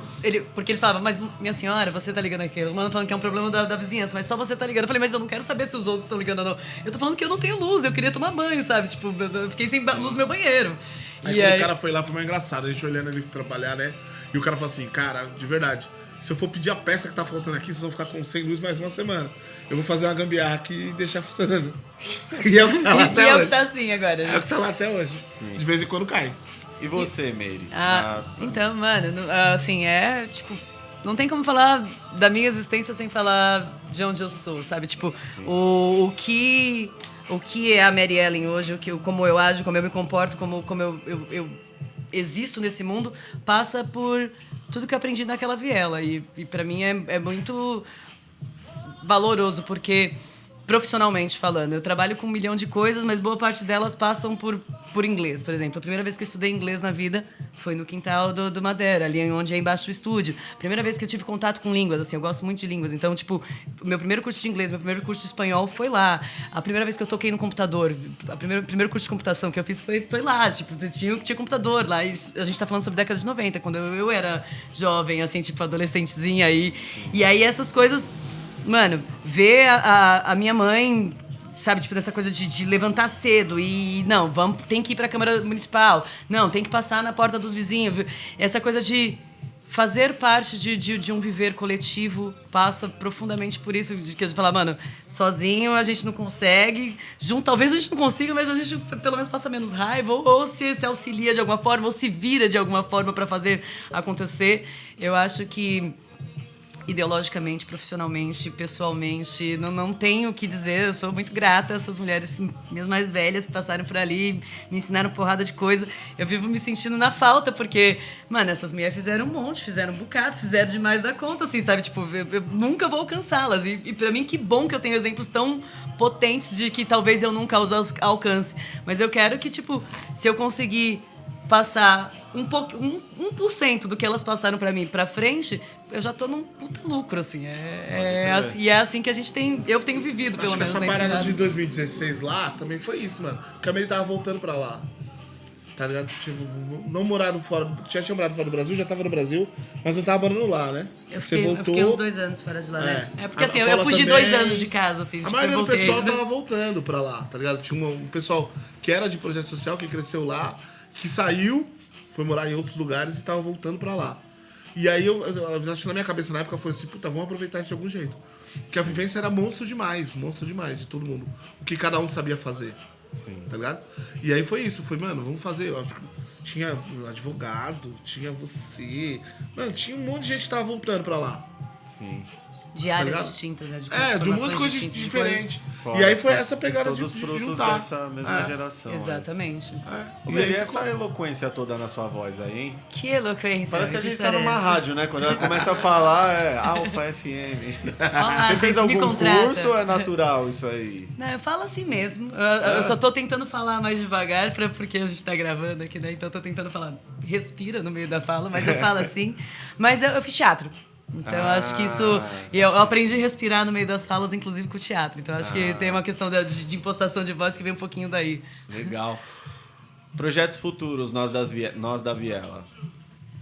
Porque eles falavam, mas minha senhora, você tá ligando aqui. O mano falando que é um problema da vizinhança, mas só você tá ligando. Eu falei, mas eu não quero saber se os outros estão ligando ou não. Eu tô falando que eu não tenho luz, eu queria tomar banho, sabe? Tipo, eu fiquei sem luz no meu banheiro. Aí quando o cara foi lá, foi mais engraçado. A gente olhando ele trabalhar, né? E o cara falou assim, cara, de verdade, se eu for pedir a peça que tá faltando aqui, vocês vão ficar sem luz mais uma semana. Eu vou fazer uma gambiarra aqui e deixar funcionando. E é o que tá lá E até é o hoje. que tá assim agora. É o que tá lá até hoje. Sim. De vez em quando cai. E você, Meire? Então, mano, assim, não tem como falar da minha existência sem falar de onde eu sou, sabe? Tipo, o que é a Mary Ellen hoje, como eu ajo, como eu me comporto, como eu existo nesse mundo, passa por tudo que eu aprendi naquela viela. E pra mim é muito valoroso, porque profissionalmente falando, eu trabalho com 1 milhão de coisas, mas boa parte delas passam por inglês. Por exemplo, a primeira vez que eu estudei inglês na vida foi no quintal do Madeira, ali onde é embaixo do estúdio. Primeira vez que eu tive contato com línguas, assim, eu gosto muito de línguas. Então, tipo, meu primeiro curso de inglês, meu primeiro curso de espanhol foi lá. A primeira vez que eu toquei no computador, primeiro curso de computação que eu fiz foi lá. Tipo, tinha computador lá. E a gente tá falando sobre década de 90, quando eu era jovem, assim, tipo, adolescentezinha aí. E aí essas coisas... Mano, ver a minha mãe, sabe, tipo, dessa coisa de levantar cedo e, não, tem que ir pra Câmara Municipal, não, tem que passar na porta dos vizinhos. Essa coisa de fazer parte de um viver coletivo passa profundamente por isso, de que a gente fala, mano, sozinho a gente não consegue, junto talvez a gente não consiga, mas a gente pelo menos passa menos raiva, ou se auxilia de alguma forma, ou se vira de alguma forma pra fazer acontecer. Eu acho que ideologicamente, profissionalmente, pessoalmente, não tenho o que dizer. Eu sou muito grata a essas mulheres, minhas mais velhas, que passaram por ali, me ensinaram porrada de coisa. Eu vivo me sentindo na falta, porque, mano, essas mulheres fizeram um monte, fizeram um bocado, fizeram demais da conta, assim, sabe? Tipo, eu nunca vou alcançá-las. E pra mim, que bom que eu tenho exemplos tão potentes de que talvez eu nunca os alcance. Mas eu quero que, tipo, se eu conseguir passar 1% do que elas passaram pra mim pra frente, eu já tô num puta lucro, assim. E é assim que eu tenho vivido, pelo Acho que menos. essa né, parada empregado. de 2016 lá também foi isso, mano. Porque a Mary tava voltando pra lá. tá ligado? Tipo, não moraram fora, já tinha morado fora do Brasil, já tava no Brasil, mas não tava morando lá, né? Eu Você fiquei, voltou. eu fiquei uns 2 anos fora de lá, né? É porque A assim, eu Paula fugi também. 2 anos de casa, assim. A tipo, maioria eu do voltei. pessoal tava voltando pra lá, tá ligado? Tinha um pessoal que era de projeto social, que cresceu lá, que saiu, foi morar em outros lugares e tava voltando pra lá. E aí eu acho que na minha cabeça na época foi assim, puta, vamos aproveitar isso de algum jeito. Porque a vivência era monstro demais de todo mundo. O que cada um sabia fazer. Sim. Tá ligado? E aí foi isso, foi, mano, vamos fazer. Eu acho que tinha advogado, tinha você. Mano, tinha um monte de gente que tava voltando pra lá. Sim. De Tá áreas ligado? distintas, né? De um monte de coisa distintas, diferente. Fora, E aí foi são essa pegada de todos os frutos juntar. dessa mesma É. geração. né? Exatamente. Ô, E Mary, aí essa eloquência toda na sua voz aí, hein? Que eloquência. Parece que a gente história tá numa é essa? rádio, né? Quando ela começa a falar, é Alfa FM. Ah, Você fez gente, me algum contrata. curso ou é natural isso aí? Não, eu falo assim mesmo. Eu só tô tentando falar mais devagar, porque a gente tá gravando aqui, né? Então eu tô tentando falar. Respira no meio da fala, mas eu falo assim. Mas eu fiz teatro. Então eu acho que isso. E eu aprendi a respirar no meio das falas, inclusive com o teatro. Então eu acho que tem uma questão de impostação de voz que vem um pouquinho daí. Legal. Projetos futuros, nós da Viela.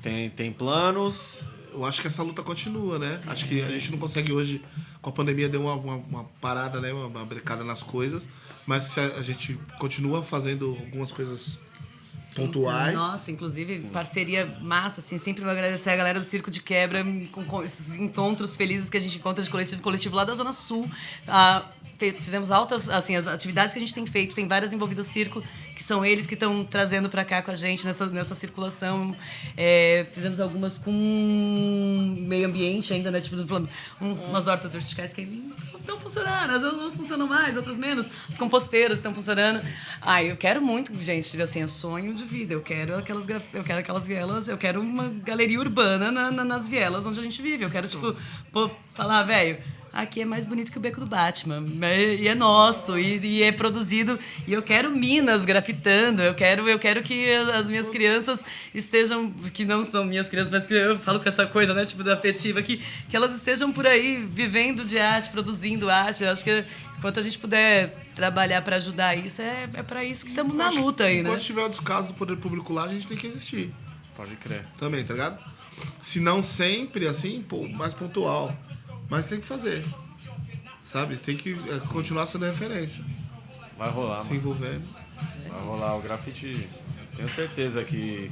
Tem planos? Eu acho que essa luta continua, né? Acho que a gente não consegue hoje, com a pandemia deu uma parada, né? Uma brecada nas coisas. Mas se a gente continua fazendo algumas coisas pontuais. Nossa, inclusive, parceria massa, assim, sempre vou agradecer a galera do Circo de Quebra, com esses encontros felizes que a gente encontra de coletivo lá da Zona Sul. Fizemos altas, assim, as atividades que a gente tem feito, tem várias envolvidas circo, que são eles que estão trazendo pra cá com a gente nessa circulação. Fizemos algumas com meio ambiente ainda, né? Tipo, umas hortas verticais que estão funcionando, às vezes umas funcionam mais, outras menos. As composteiras estão funcionando. Eu quero muito, gente, assim, é sonho de vida. Eu quero aquelas vielas, eu quero uma galeria urbana nas vielas onde a gente vive. Eu quero, tipo, falar, velho, aqui é mais bonito que o Beco do Batman. E é nosso, e é produzido. E eu quero Minas grafitando. Eu quero que as minhas crianças estejam... Que não são minhas crianças, mas que eu falo com essa coisa, né? Tipo, da afetiva. Que elas estejam por aí, vivendo de arte, produzindo arte. Eu acho que enquanto a gente puder trabalhar para ajudar isso, é para isso que estamos na luta aí, né? Enquanto tiver o descaso do poder público lá, a gente tem que existir. Pode crer. Também, tá ligado? Se não sempre, assim, mais pontual. Mas tem que fazer, sabe? Tem que continuar sendo referência. Vai rolar, Se mano. envolvendo. Vai rolar. O grafite, tenho certeza que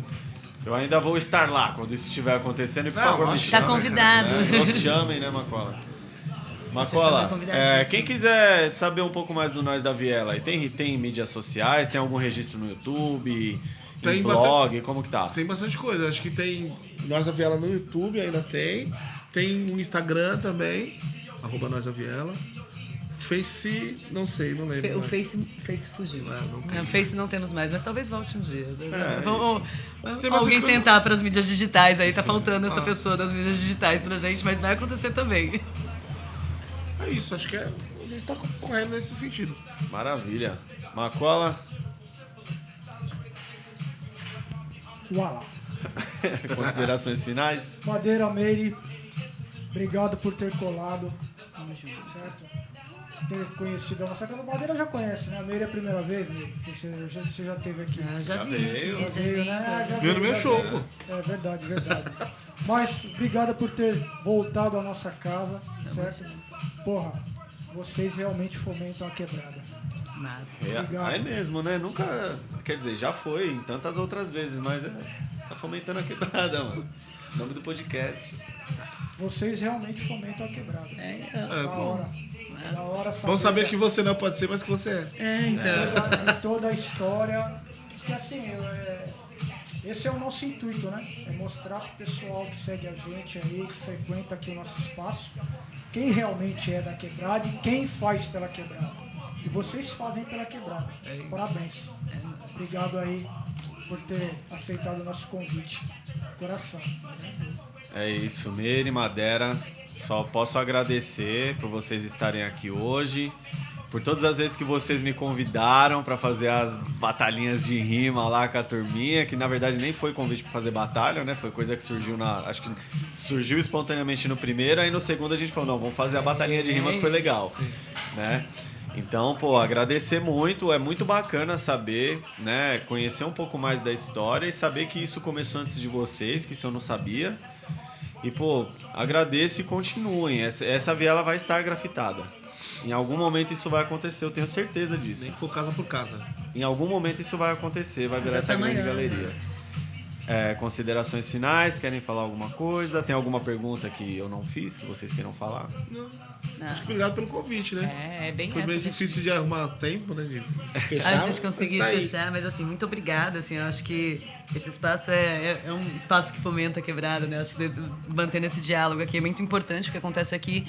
eu ainda vou estar lá quando isso estiver acontecendo. E por favor, me lógico. Tá chamem, convidado. né? Nos chamem, né, Macola? Macola, convidadíssimo. quem quiser saber um pouco mais do Nós da Viela, tem mídias sociais, tem algum registro no YouTube, Tem em blog, como que tá? Tem bastante coisa. Acho que tem Nós da Viela no YouTube, ainda tem. Tem o Instagram também, @Nós da Viela. Face, não sei, não lembro. O Face fugiu. não tem O Face não temos mais, mas talvez volte um dia. Tem Alguém bastante coisa. sentar para as mídias digitais aí, tá faltando essa pessoa das mídias digitais pra gente, mas vai acontecer também. É isso, acho que a gente tá correndo nesse sentido. Maravilha. Macola, Uala. considerações finais? Madeira Meire, obrigado por ter colado. Certo? Ter conhecido a nossa casa. Madeira já conhece, né? A Meire é a primeira vez, Meire. Você já esteve aqui. Já vi. veio. Já vi. né? Já Veio no meu já show, veio. pô. É verdade, verdade. Mas obrigado por ter voltado à nossa casa, certo? Porra, vocês realmente fomentam a quebrada. Massa. Obrigado. É mesmo, né? Nunca. Quer dizer, já foi em tantas outras vezes, mas tá fomentando a quebrada, mano. Nome do podcast. Vocês realmente fomentam a quebrada. Da bom. hora. Da hora saber. Vamos saber que você não pode ser, mas que você é. Então. De toda a história. Porque assim, esse é o nosso intuito, né? É mostrar pro pessoal que segue a gente aí, que frequenta aqui o nosso espaço, quem realmente é da quebrada e quem faz pela quebrada. E vocês fazem pela quebrada. Parabéns. Obrigado aí por ter aceitado o nosso convite. Coração. É isso, Meire, Madera. Só posso agradecer por vocês estarem aqui hoje, por todas as vezes que vocês me convidaram para fazer as batalhinhas de rima lá com a turminha, que na verdade nem foi convite para fazer batalha, né? Foi coisa que surgiu acho que surgiu espontaneamente no primeiro, aí no segundo a gente falou, não, vamos fazer a batalhinha de rima que foi legal, né? Então, pô, agradecer muito, é muito bacana saber, né, conhecer um pouco mais da história e saber que isso começou antes de vocês, que isso eu não sabia. E, pô, agradeço e continuem. Essa viela vai estar grafitada. Em algum momento isso vai acontecer, eu tenho certeza disso. Nem que for casa por casa. Em algum momento isso vai acontecer, vai virar Já essa tá grande amanhã, galeria. Considerações finais, querem falar alguma coisa? Tem alguma pergunta que eu não fiz, que vocês queiram falar? Não. Não. Acho que obrigado pelo convite, né? É bem Foi essa, meio gente. difícil de arrumar tempo, né? De fechar. A gente conseguiu mas tá aí. fechar, mas assim, muito obrigada, assim, eu acho que esse espaço é um espaço que fomenta a quebrada, né, acho que mantendo esse diálogo aqui é muito importante o que acontece aqui.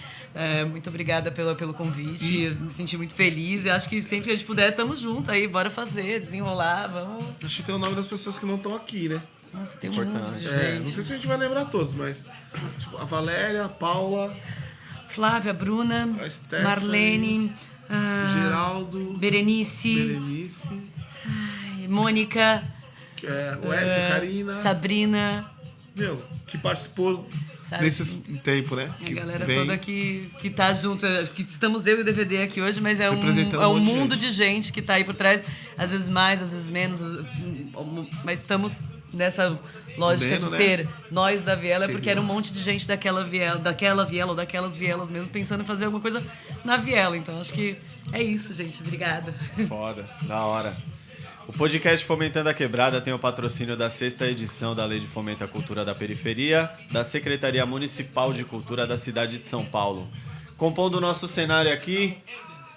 Muito obrigada pelo convite, eu me senti muito feliz e acho que sempre que a gente puder, estamos juntos aí, bora fazer, desenrolar, vamos... Acho que tem o nome das pessoas que não estão aqui, né? Nossa, tem um Importante. monte de Não gente. sei se a gente vai lembrar todos, mas tipo, a Valéria, a Paula, Flávia, Bruna, A Stephanie, Marlene, o Geraldo, Berenice, Berenice, Mônica, o Eric, a Karina. Sabrina, Meu, que participou Sabe? nesse tempo, né? a Que galera vem. toda que tá junto. Que estamos eu e o DVD aqui hoje, mas é Representando um um monte de mundo gente. de gente que tá aí por trás, às vezes mais, às vezes menos, mas estamos nessa lógica Podendo, de né? ser nós da viela, Sim. porque era um monte de gente daquela viela ou daquelas vielas mesmo, pensando em fazer alguma coisa na viela. Então acho que é isso, gente. Obrigada. Foda, da hora. O podcast Fomentando a Quebrada tem o patrocínio da 6ª edição da Lei de Fomento à Cultura da Periferia, da Secretaria Municipal de Cultura da cidade de São Paulo. Compondo o nosso cenário aqui,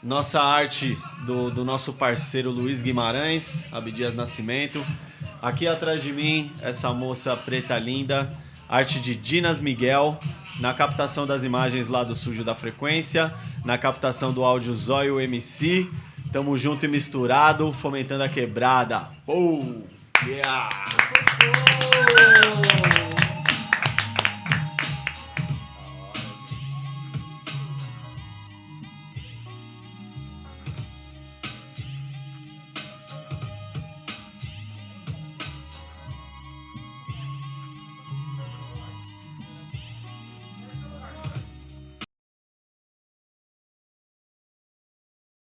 nossa arte do nosso parceiro Luiz Guimarães, Abdias Nascimento. Aqui atrás de mim, essa moça preta linda, arte de Dinas Miguel. Na captação das imagens lá do Sujo da Frequência, na captação do áudio Zóio MC. Tamo junto e misturado, fomentando a quebrada. Oh, yeah!